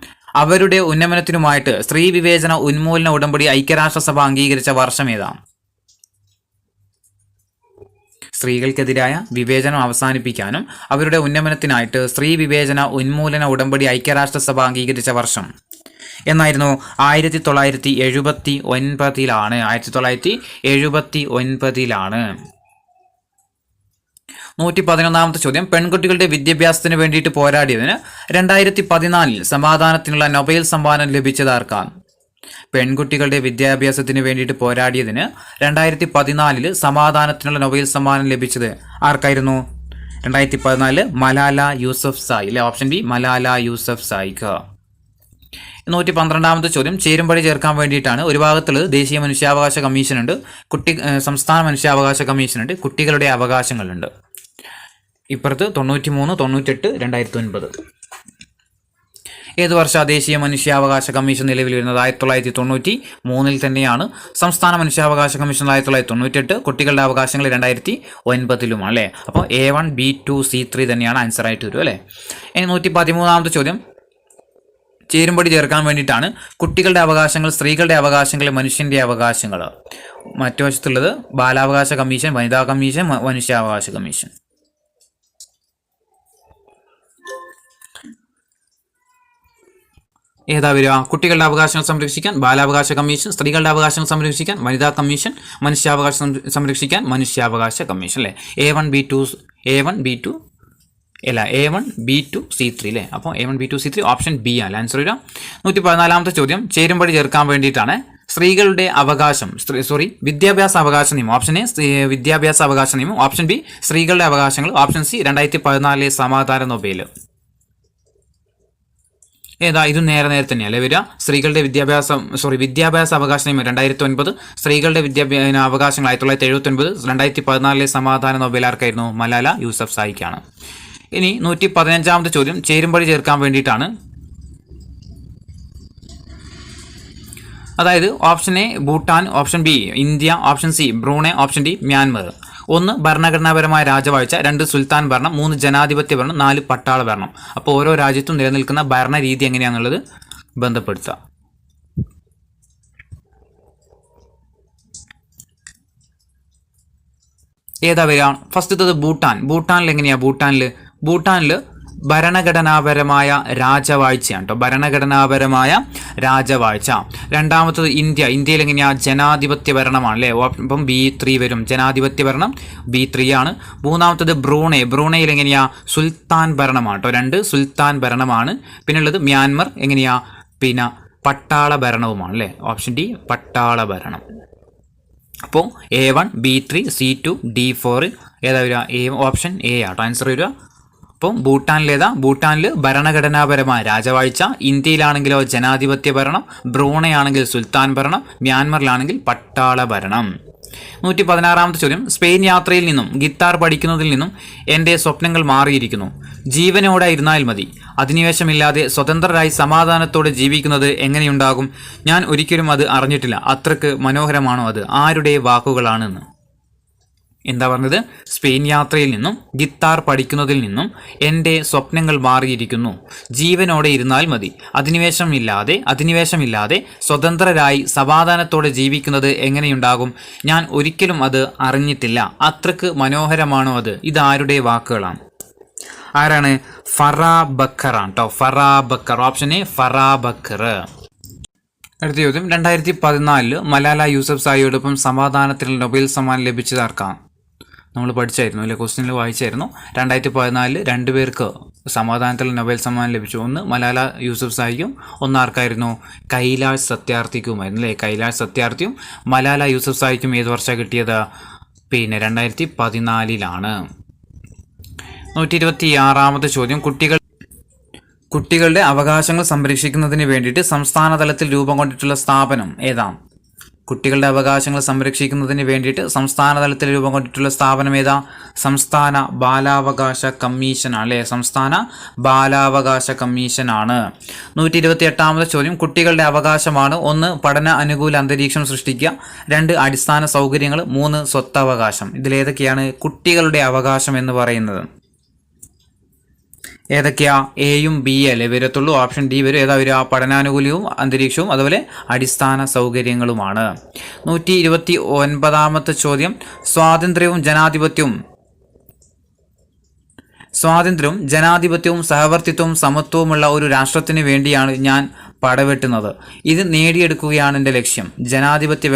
അവരുടെ ഉന്നമനത്തിനുമായിട്ട് സ്ത്രീ വിവേചന ഉന്മൂലന ഉടമ്പടി ഐക്യരാഷ്ട്രസഭ അംഗീകരിച്ച വർഷം ഏതാണ്? സ്ത്രീകൾക്കെതിരായ വിവേചനം അവസാനിപ്പിക്കാനും അവരുടെ ഉന്നമനത്തിനായിട്ട് സ്ത്രീ വിവേചന ഉന്മൂലന ഉടമ്പടി ഐക്യരാഷ്ട്രസഭ അംഗീകരിച്ച വർഷം 1979. 1979. 111 ചോദ്യം പെൺകുട്ടികളുടെ വിദ്യാഭ്യാസത്തിന് വേണ്ടിയിട്ട് പോരാടിയതിന് 2014 സമാധാനത്തിനുള്ള നൊബേൽ സമ്മാനം ലഭിച്ചത് ആർക്കാണ്? പെൺകുട്ടികളുടെ വിദ്യാഭ്യാസത്തിന് വേണ്ടിയിട്ട് പോരാടിയതിന് 2014 സമാധാനത്തിനുള്ള നൊബേൽ സമ്മാനം ലഭിച്ചത് ആർക്കായിരുന്നു? 2014 മലാല യൂസഫ് സായി അല്ലെ. ഓപ്ഷൻ ബി മലാല യൂസഫ് സായിക്ക്. 112ാമത്തെ ചോദ്യം ചേരുംപടി ചേർക്കാൻ വേണ്ടിയിട്ടാണ്. ഒരു ഭാഗത്തുള്ളത് ദേശീയ മനുഷ്യാവകാശ കമ്മീഷനുണ്ട്, സംസ്ഥാന മനുഷ്യാവകാശ കമ്മീഷനുണ്ട്, കുട്ടികളുടെ അവകാശങ്ങളുണ്ട്. ഇപ്പുറത്ത് 93, 98, 2009. ഏത് വർഷം ദേശീയ മനുഷ്യാവകാശ കമ്മീഷൻ നിലവിൽ വരുന്നത്? 1993 തന്നെയാണ്. സംസ്ഥാന മനുഷ്യാവകാശ കമ്മീഷൻ 1998, കുട്ടികളുടെ അവകാശങ്ങൾ 2009 അല്ലേ. അപ്പോൾ A1, B2, C3 തന്നെയാണ് ആൻസർ ആയിട്ട് വരും അല്ലേ. ഇനി 113ാമത്തെ ചോദ്യം ചേരുംപടി ചേർക്കാൻ വേണ്ടിയിട്ടാണ്. കുട്ടികളുടെ അവകാശങ്ങൾ, സ്ത്രീകളുടെ അവകാശങ്ങൾ, മനുഷ്യന്റെ അവകാശങ്ങൾ. മറ്റു വശത്തുള്ളത് ബാലാവകാശ കമ്മീഷൻ, വനിതാ കമ്മീഷൻ, മനുഷ്യാവകാശ കമ്മീഷൻ. ഏതാ വരിക? കുട്ടികളുടെ അവകാശങ്ങൾ സംരക്ഷിക്കാൻ ബാലാവകാശ കമ്മീഷൻ, സ്ത്രീകളുടെ അവകാശങ്ങൾ സംരക്ഷിക്കാൻ വനിതാ കമ്മീഷൻ, മനുഷ്യാവകാശം സംരക്ഷിക്കാൻ മനുഷ്യാവകാശ കമ്മീഷൻ അല്ലേ. A1, B2 അല്ല, A1, B2, C3 അല്ലേ. അപ്പോൾ A1, B2, C3 option B ആണ് ആൻസർ വരിക. 114ാമത്തെ ചോദ്യം ചേരുംപടി ചേർക്കാൻ വേണ്ടിയിട്ടാണ്. സ്ത്രീകളുടെ അവകാശം, വിദ്യാഭ്യാസ അവകാശ നിയമം. ഓപ്ഷൻ എ വിദ്യാഭ്യാസ അവകാശ നിയമം, ഓപ്ഷൻ ബി സ്ത്രീകളുടെ അവകാശങ്ങൾ, ഓപ്ഷൻ സി 2014 സമാധാന നൊബേൽ. ഏതാ? ഇത് നേരെ തന്നെയല്ലേ വരിക. സ്ത്രീകളുടെ വിദ്യാഭ്യാസ അവകാശ നിയമം 2009, സ്ത്രീകളുടെ അവകാശങ്ങൾ 1979, 2014 സമാധാന നൊബേൽ ആർക്കായിരുന്നു? മലാല യൂസഫ്സായിക്കാണ്. ഇനി 115ാമത്തെ ചോദ്യം ചേരുംപടി ചേർക്കാൻ വേണ്ടിയിട്ടാണ്. അതായത് option A Bhutan, option B India, option C Brunei, option D Myanmar. 1 ഭരണഘടനാപരമായ രാജവാഴ്ച, 2 സുൽത്താൻ ഭരണം, 3 ജനാധിപത്യ ഭരണം, 4 പട്ടാള ഭരണം. അപ്പോൾ ഓരോ രാജ്യത്തും നിലനിൽക്കുന്ന ഭരണരീതി എങ്ങനെയാണെന്നുള്ളത് ബന്ധപ്പെടുത്തുക. ഏതാ വരിക? ഫസ്റ്റത്തത് ഭൂട്ടാനിൽ എങ്ങനെയാ? ഭൂട്ടാനിൽ ഭരണഘടനാപരമായ രാജവാഴ്ചയാണ് കേട്ടോ, ഭരണഘടനാപരമായ രാജവാഴ്ച. രണ്ടാമത്തത് ഇന്ത്യയിൽ എങ്ങനെയാ? ജനാധിപത്യ ഭരണമാണ് അല്ലേ. അപ്പം B3 വരും, ജനാധിപത്യ ഭരണം B3 ആണ്. മൂന്നാമത്തത് ബ്രൂണയിൽ എങ്ങനെയാ? സുൽത്താൻ ഭരണമാണ് കേട്ടോ, 2 സുൽത്താൻ ഭരണമാണ്. പിന്നുള്ളത് മ്യാൻമർ എങ്ങനെയാ? പിന്നെ പട്ടാള ഭരണവുമാണ് അല്ലേ. ഓപ്ഷൻ ഡി പട്ടാള ഭരണം. അപ്പോൾ A1, B3, C2, D4 ഏതാ വരിക? ഓപ്ഷൻ എ ആട്ടോ ആൻസർ വരിക. അപ്പം ഭൂട്ടാനിൽ ഭരണഘടനാപരമായ രാജവാഴ്ച, ഇന്ത്യയിലാണെങ്കിലോ ജനാധിപത്യ ഭരണം, ബ്രൂണൈ ആണെങ്കിൽ സുൽത്താൻ ഭരണം, മ്യാൻമറിലാണെങ്കിൽ പട്ടാള ഭരണം. 116ാമത്തെ ചോദ്യം സ്പെയിൻ യാത്രയിൽ നിന്നും ഗിത്താർ പഠിക്കുന്നതിൽ നിന്നും എൻ്റെ സ്വപ്നങ്ങൾ മാറിയിരിക്കുന്നു. ജീവനോടെ ഇരുന്നാൽ മതി, അധിനിവേശമില്ലാതെ സ്വതന്ത്രരായി സമാധാനത്തോടെ ജീവിക്കുന്നത് എങ്ങനെയുണ്ടാകും? ഞാൻ ഒരിക്കലും അത് അറിഞ്ഞിട്ടില്ല, അത്രക്ക് മനോഹരമാണോ അത്? ആരുടെ വാക്കുകളാണെന്ന്. എന്താ പറഞ്ഞത്? സ്പെയിൻ യാത്രയിൽ നിന്നും ഗിത്താർ പഠിക്കുന്നതിൽ നിന്നും എൻ്റെ സ്വപ്നങ്ങൾ മാറിയിരിക്കുന്നു, ജീവനോടെ ഇരുന്നാൽ മതി, അധിനിവേശമില്ലാതെ സ്വതന്ത്രരായി സമാധാനത്തോടെ ജീവിക്കുന്നത് എങ്ങനെയുണ്ടാകും? ഞാൻ ഒരിക്കലും അത് അറിഞ്ഞിട്ടില്ല, അത്രക്ക് മനോഹരമാണോ അത്? ഇതാരുടെ വാക്കുകളാണ്? ആരാണ്? ഫറാ ബക്കറാണ് കേട്ടോ, Farah Baker. Option A Farah Baker. അടുത്ത ചോദ്യം 2014 മലാല യൂസഫ്സായിയോടൊപ്പം സമാധാനത്തിന് നൊബേൽ സമ്മാനം ലഭിച്ചത് ആർക്കാണ്? നമ്മൾ പഠിച്ചായിരുന്നു അല്ലെ, ക്വസ്റ്റ്യനിൽ വായിച്ചായിരുന്നു. 2014 2 പേർക്ക് സമാധാനത്തിൽ നൊബേൽ സമ്മാനം ലഭിച്ചു. ഒന്ന് മലാല യൂസഫ്സായിക്കും, ഒന്ന് ആർക്കായിരുന്നു? കൈലാഷ് സത്യാർത്ഥിക്കുമായിരുന്നു അല്ലേ. കൈലാഷ് സത്യാർത്ഥിയും മലാല യൂസഫ്സായിക്കും ഏത് വർഷമാണ് കിട്ടിയത്? പിന്നെ 2014. 126ാമത്തെ ചോദ്യം കുട്ടികളുടെ അവകാശങ്ങൾ സംരക്ഷിക്കുന്നതിന് വേണ്ടിയിട്ട് സംസ്ഥാന തലത്തിൽ രൂപം കൊണ്ടിട്ടുള്ള സ്ഥാപനം ഏതാ? കുട്ടികളുടെ അവകാശങ്ങൾ സംരക്ഷിക്കുന്നതിന് വേണ്ടിയിട്ട് സംസ്ഥാന തലത്തിൽ രൂപം കൊണ്ടിട്ടുള്ള സ്ഥാപനം ഏതാ? സംസ്ഥാന ബാലാവകാശ കമ്മീഷനാണ് അല്ലേ. സംസ്ഥാന ബാലാവകാശ കമ്മീഷനാണ്. 128ാമത്തെ ചോദ്യം കുട്ടികളുടെ അവകാശമാണ്. 1 പഠന അനുകൂല അന്തരീക്ഷം സൃഷ്ടിക്കുക, 2 അടിസ്ഥാന സൗകര്യങ്ങൾ, 3 സ്വത്തവകാശം. ഇതിലേതൊക്കെയാണ് കുട്ടികളുടെ അവകാശം എന്ന് പറയുന്നത്? ഏതൊക്കെയാ? എയും ബി അല്ലേ വരത്തുള്ളൂ. ഓപ്ഷൻ ഡി വരും. ഏതാ വരിക? പഠനാനുകൂല്യവും അന്തരീക്ഷവും അതുപോലെ അടിസ്ഥാന സൗകര്യങ്ങളുമാണ്. 129ാമത്തെ ചോദ്യം സ്വാതന്ത്ര്യവും ജനാധിപത്യവും സഹവർത്തിത്വവും സമത്വവുമുള്ള ഒരു രാഷ്ട്രത്തിന് വേണ്ടിയാണ് ഞാൻ പടവെട്ടുന്നത്. ഇത് നേടിയെടുക്കുകയാണ് എൻ്റെ ലക്ഷ്യം. ജനാധിപത്യ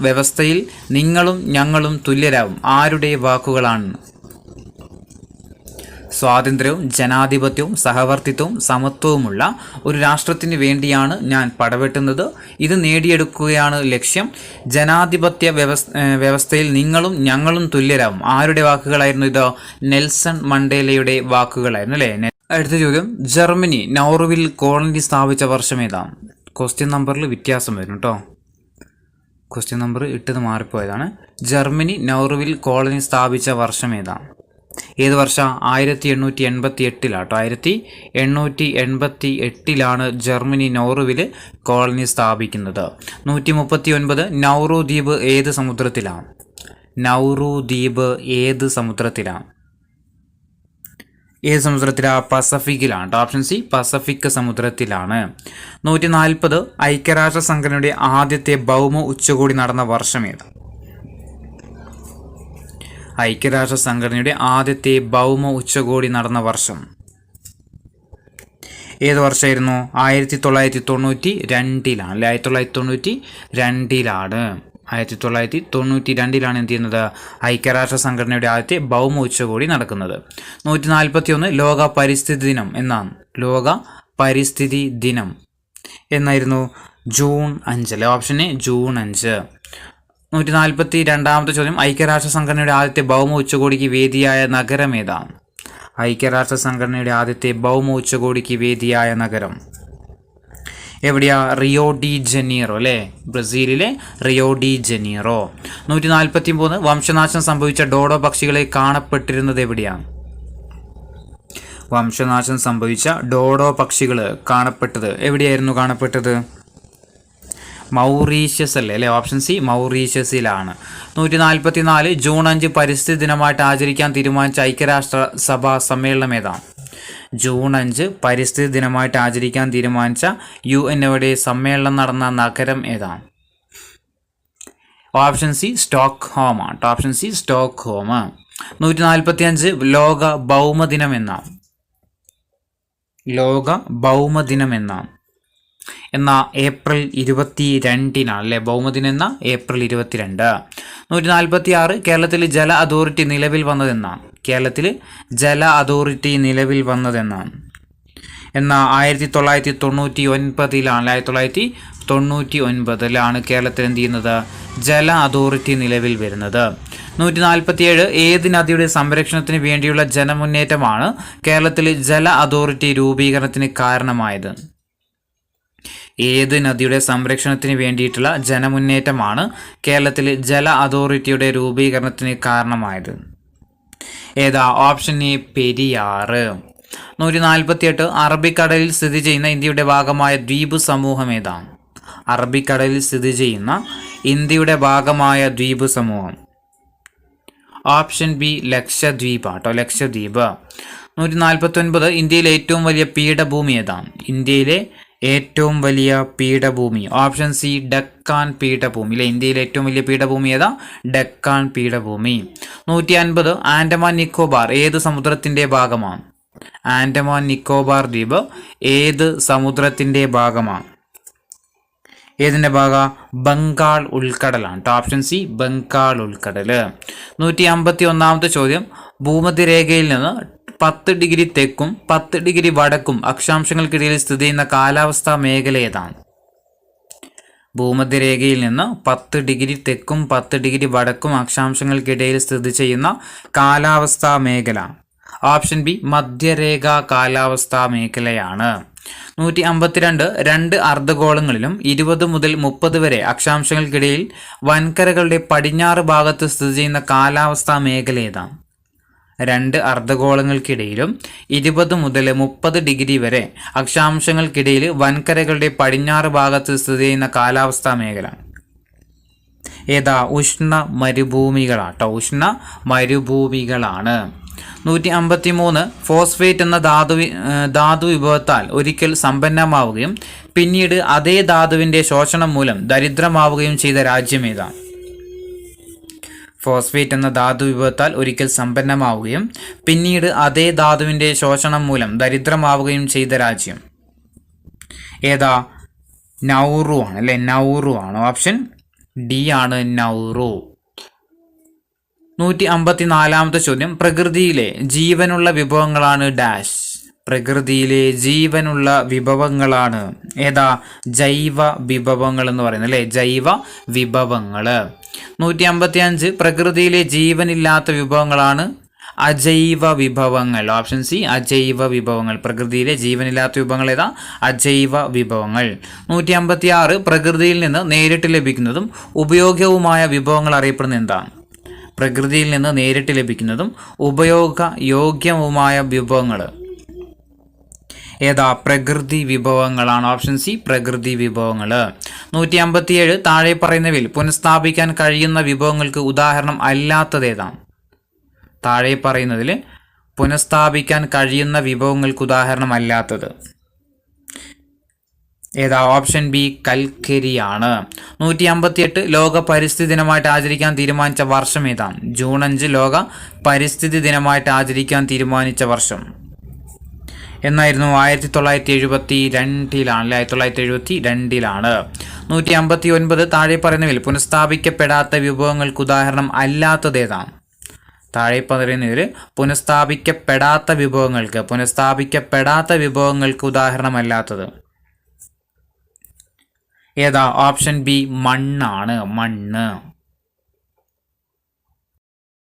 വ്യവസ്ഥയിൽ നിങ്ങളും ഞങ്ങളും തുല്യരാകും. ആരുടെ വാക്കുകളാണ്? സ്വാതന്ത്ര്യവും ജനാധിപത്യവും സഹവർത്തിത്വവും സമത്വവുമുള്ള ഒരു രാഷ്ട്രത്തിന് വേണ്ടിയാണ് ഞാൻ പടവെട്ടുന്നത്. ഇത് നേടിയെടുക്കുകയാണ് ലക്ഷ്യം. ജനാധിപത്യ വ്യവസ്ഥയിൽ നിങ്ങളും ഞങ്ങളും തുല്യരാകും. ആരുടെ വാക്കുകളായിരുന്നു ഇത്? നെൽസൺ മണ്ടേലയുടെ വാക്കുകളായിരുന്നു അല്ലേ. അടുത്ത ചോദ്യം, ജർമ്മനി നൗറുവിൽ കോളനി സ്ഥാപിച്ച വർഷം ഏതാ? ക്വസ്റ്റ്യൻ നമ്പറിൽ വ്യത്യാസം വരും കേട്ടോ. ക്വസ്റ്റ്യൻ നമ്പർ ഇട്ടത് മാറിപ്പോയതാണ്. ജർമ്മനി നൗറുവിൽ കോളനി സ്ഥാപിച്ച വർഷം ഏതാ? ഏത് വർഷം? 1888 1888 ജർമ്മനി നൗറുവിൽ കോളനി സ്ഥാപിക്കുന്നത്. 139 നൗറു ദ്വീപ് ഏത് സമുദ്രത്തിലാണ്? നൗറു ദ്വീപ് ഏത് സമുദ്രത്തിലാണ്? ഏത് സമുദ്രത്തിലാണ്? പസഫിക്കിലാണ്. ഓപ്ഷൻ സി പസഫിക് സമുദ്രത്തിലാണ്. 140 ഐക്യരാഷ്ട്ര സംഘടനയുടെ ആദ്യത്തെ ഭൗമ ഉച്ചകോടി നടന്ന വർഷം ഏത്? ഐക്യരാഷ്ട്ര സംഘടനയുടെ ആദ്യത്തെ ഭൗമ ഉച്ചകോടി നടന്ന വർഷം ഏത് വർഷമായിരുന്നു? 1992 അല്ലെ? 1992 1992 എന്ത് ചെയ്യുന്നത്? ഐക്യരാഷ്ട്ര സംഘടനയുടെ ആദ്യത്തെ ഭൗമ ഉച്ചകോടി നടക്കുന്നത്. 141 ലോക പരിസ്ഥിതി ദിനം എന്നാണ്. ലോക പരിസ്ഥിതി ദിനം എന്നായിരുന്നു? ജൂൺ 5 അല്ലെ? Option A June 5. 142 ചോദ്യം, ഐക്യരാഷ്ട്ര സംഘടനയുടെ ആദ്യത്തെ ഭൗമ ഉച്ചകോടിക്ക് വേദിയായ നഗരം ഏതാണ്? ഐക്യരാഷ്ട്ര സംഘടനയുടെ ആദ്യത്തെ ഭൗമ ഉച്ചകോടിക്ക് വേദിയായ നഗരം എവിടെയാ? റിയോ ഡി ജനീറോ അല്ലേ? ബ്രസീലിലെ റിയോ ഡി ജനീറോ. 143 വംശനാശം സംഭവിച്ച ഡോഡോ പക്ഷികളെ കാണപ്പെട്ടിരുന്നത് എവിടെയാണ്? വംശനാശം സംഭവിച്ച ഡോഡോ പക്ഷികൾ കാണപ്പെട്ടത് എവിടെയായിരുന്നു കാണപ്പെട്ടത്? മൗറീഷ്യസ് അല്ലേ? ഓപ്ഷൻ സി മൗറീഷ്യസിലാണ്. 144 ജൂൺ 5 പരിസ്ഥിതി ദിനമായിട്ട് ആചരിക്കാൻ തീരുമാനിച്ച ഐക്യരാഷ്ട്ര സഭാ സമ്മേളനം ഏതാണ്? ജൂൺ 5 പരിസ്ഥിതി ദിനമായിട്ട് ആചരിക്കാൻ തീരുമാനിച്ച UN സമ്മേളനം നടന്ന നഗരം ഏതാണ്? ഓപ്ഷൻ സി സ്റ്റോക്ക്ഹോം ആണ്. Option C Stockholm. 145 ലോക ഭൗമദിനം എന്നാണ്? ലോക ഭൗമദിനം എന്നാണ്? ഏപ്രിൽ 22 അല്ലേ? ഭൗമദിനം എന്ന ഏപ്രിൽ 22. 146 കേരളത്തിൽ ജല അതോറിറ്റി നിലവിൽ വന്നതെന്നാണ്? കേരളത്തിൽ ജല അതോറിറ്റി നിലവിൽ വന്നതെന്നാണ്? 1999 1999 കേരളത്തിൽ എന്ത് ചെയ്യുന്നത്? ജല അതോറിറ്റി നിലവിൽ വരുന്നത്. 147 ഏത് നദിയുടെ സംരക്ഷണത്തിന് വേണ്ടിയുള്ള ജനമുന്നേറ്റമാണ് കേരളത്തിൽ ജല അതോറിറ്റി രൂപീകരണത്തിന് കാരണമായത്? ഏത് നദിയുടെ സംരക്ഷണത്തിന് വേണ്ടിയിട്ടുള്ള ജനമുന്നേറ്റമാണ് കേരളത്തിൽ ജല അതോറിറ്റിയുടെ രൂപീകരണത്തിന് കാരണമായത്? ഏതാ? Option A Periyar. 148 അറബിക്കടലിൽ സ്ഥിതി ചെയ്യുന്ന ഇന്ത്യയുടെ ഭാഗമായ ദ്വീപ് സമൂഹം ഏതാണ്? അറബിക്കടലിൽ സ്ഥിതി ചെയ്യുന്ന ഇന്ത്യയുടെ ഭാഗമായ ദ്വീപ് സമൂഹം ഓപ്ഷൻ ബി ലക്ഷദ്വീപ് ആട്ടോ. ലക്ഷദ്വീപ്. 149 ഇന്ത്യയിലെ ഏറ്റവും വലിയ പീഠഭൂമി ഏതാണ്? ഇന്ത്യയിലെ ഏറ്റവും വലിയ പീഠഭൂമി ഓപ്ഷൻ സി ഡക്കാൻ പീഠഭൂമി അല്ലെ? ഇന്ത്യയിലെ ഏറ്റവും വലിയ പീഠഭൂമി ഏതാ? ഡക്കാൻ പീഠഭൂമി. 150 ആൻഡമാൻ നിക്കോബാർ ഏത് സമുദ്രത്തിന്റെ ഭാഗമാണ്? ആൻഡമാൻ നിക്കോബാർ ദ്വീപ് ഏത് സമുദ്രത്തിന്റെ ഭാഗമാണ്? ഏതിന്റെ ഭാഗ? ബംഗാൾ ഉൾക്കടലാണ്. ഓപ്ഷൻ സി ബംഗാൾ ഉൾക്കടൽ. 151 ചോദ്യം, ഭൂമധ്യരേഖയിൽ നിന്ന് 10 ഡിഗ്രി തെക്കും 10 ഡിഗ്രി വടക്കും അക്ഷാംശങ്ങൾക്കിടയിൽ സ്ഥിതി ചെയ്യുന്ന കാലാവസ്ഥാ മേഖല ഏതാണ്? ഭൂമധ്യരേഖയിൽ നിന്ന് 10 ഡിഗ്രി തെക്കും 10 ഡിഗ്രി വടക്കും അക്ഷാംശങ്ങൾക്കിടയിൽ സ്ഥിതി ചെയ്യുന്ന കാലാവസ്ഥാ മേഖല ഓപ്ഷൻ ബി മധ്യരേഖ കാലാവസ്ഥാ മേഖലയാണ്. 152 രണ്ട് അർദ്ധഗോളങ്ങളിലും 20 മുതൽ 30 വരെ അക്ഷാംശങ്ങൾക്കിടയിൽ വൻകരകളുടെ പടിഞ്ഞാറ് ഭാഗത്ത് സ്ഥിതി ചെയ്യുന്ന കാലാവസ്ഥാ മേഖല ഏതാണ്? രണ്ട് അർദ്ധഗോളങ്ങൾക്കിടയിലും 20 മുതൽ 30 ഡിഗ്രി വരെ അക്ഷാംശങ്ങൾക്കിടയിൽ വൻകരകളുടെ പടിഞ്ഞാറ് ഭാഗത്ത് സ്ഥിതി ചെയ്യുന്ന കാലാവസ്ഥാ മേഖല ഏതാ? ഉഷ്ണ മരുഭൂമികളാട്ടോ. ഉഷ്ണ മരുഭൂമികളാണ്. 153 ഫോസ്ഫേറ്റ് എന്ന ധാതു വിഭവത്താൽ ഒരിക്കൽ സമ്പന്നമാവുകയും പിന്നീട് അതേ ധാതുവിന്റെ ശോഷണം മൂലം ദരിദ്രമാവുകയും ചെയ്ത രാജ്യം ഏതാണ്? ഫോസ്ഫേറ്റ് എന്ന ധാതു വിഭവത്താൽ ഒരിക്കൽ സമ്പന്നമാവുകയും പിന്നീട് അതേ ധാതുവിന്റെ ശോഷണം മൂലം ദരിദ്രമാവുകയും ചെയ്ത രാജ്യം ഏതാ? നൗറു ആണ് അല്ലെ? നൗറു ആണ്. ഓപ്ഷൻ ഡി ആണ് നൗറു. 154 ചോദ്യം, പ്രകൃതിയിലെ ജീവനുള്ള വിഭവങ്ങളാണ് ഡാഷ്. പ്രകൃതിയിലെ ജീവനുള്ള വിഭവങ്ങളാണ് ഏതാ? ജൈവ വിഭവങ്ങൾ എന്ന് പറയുന്നത് അല്ലെ? ജൈവ വിഭവങ്ങൾ. 155 പ്രകൃതിയിലെ ജീവനില്ലാത്ത വിഭവങ്ങളാണ് അജൈവ വിഭവങ്ങൾ. ഓപ്ഷൻ സി അജൈവ വിഭവങ്ങൾ. പ്രകൃതിയിലെ ജീവനില്ലാത്ത വിഭവങ്ങൾ ഏതാ? അജൈവ വിഭവങ്ങൾ. 156 പ്രകൃതിയിൽ നിന്ന് നേരിട്ട് ലഭിക്കുന്നതും ഉപയോഗ്യവുമായ വിഭവങ്ങൾ അറിയപ്പെടുന്ന എന്താണ്? പ്രകൃതിയിൽ നിന്ന് നേരിട്ട് ലഭിക്കുന്നതും ഉപയോഗയോഗ്യവുമായ വിഭവങ്ങൾ ഏതാ? പ്രകൃതി വിഭവങ്ങളാണ്. ഓപ്ഷൻ സി പ്രകൃതി വിഭവങ്ങൾ. 157 താഴെ പറയുന്നവയിൽ പുനഃസ്ഥാപിക്കാൻ കഴിയുന്ന വിഭവങ്ങൾക്ക് ഉദാഹരണം അല്ലാത്തത് ഏതാണ്? താഴെ പറയുന്നതിൽ പുനഃസ്ഥാപിക്കാൻ കഴിയുന്ന വിഭവങ്ങൾക്ക് ഉദാഹരണം അല്ലാത്തത് ഏതാ? Option B കൽക്കരിയാണ്. 158 ലോക പരിസ്ഥിതി ദിനമായിട്ട് ആചരിക്കാൻ തീരുമാനിച്ച വർഷം ഏതാണ്? ജൂൺ 5 ലോക പരിസ്ഥിതി ദിനമായിട്ട് ആചരിക്കാൻ തീരുമാനിച്ച വർഷം എന്നായിരുന്നു? 1972 1972. 159 താഴെ പറയുന്നതിൽ പുനഃസ്ഥാപിക്കപ്പെടാത്ത വിഭവങ്ങൾക്ക് ഉദാഹരണം അല്ലാത്തത് ഏതാണ്? താഴെ പറയുന്നതിൽ പുനഃസ്ഥാപിക്കപ്പെടാത്ത വിഭവങ്ങൾക്ക് ഉദാഹരണമല്ലാത്തത് ഏതാ? ഓപ്ഷൻ ബി മണ്ണാണ്. മണ്ണ്.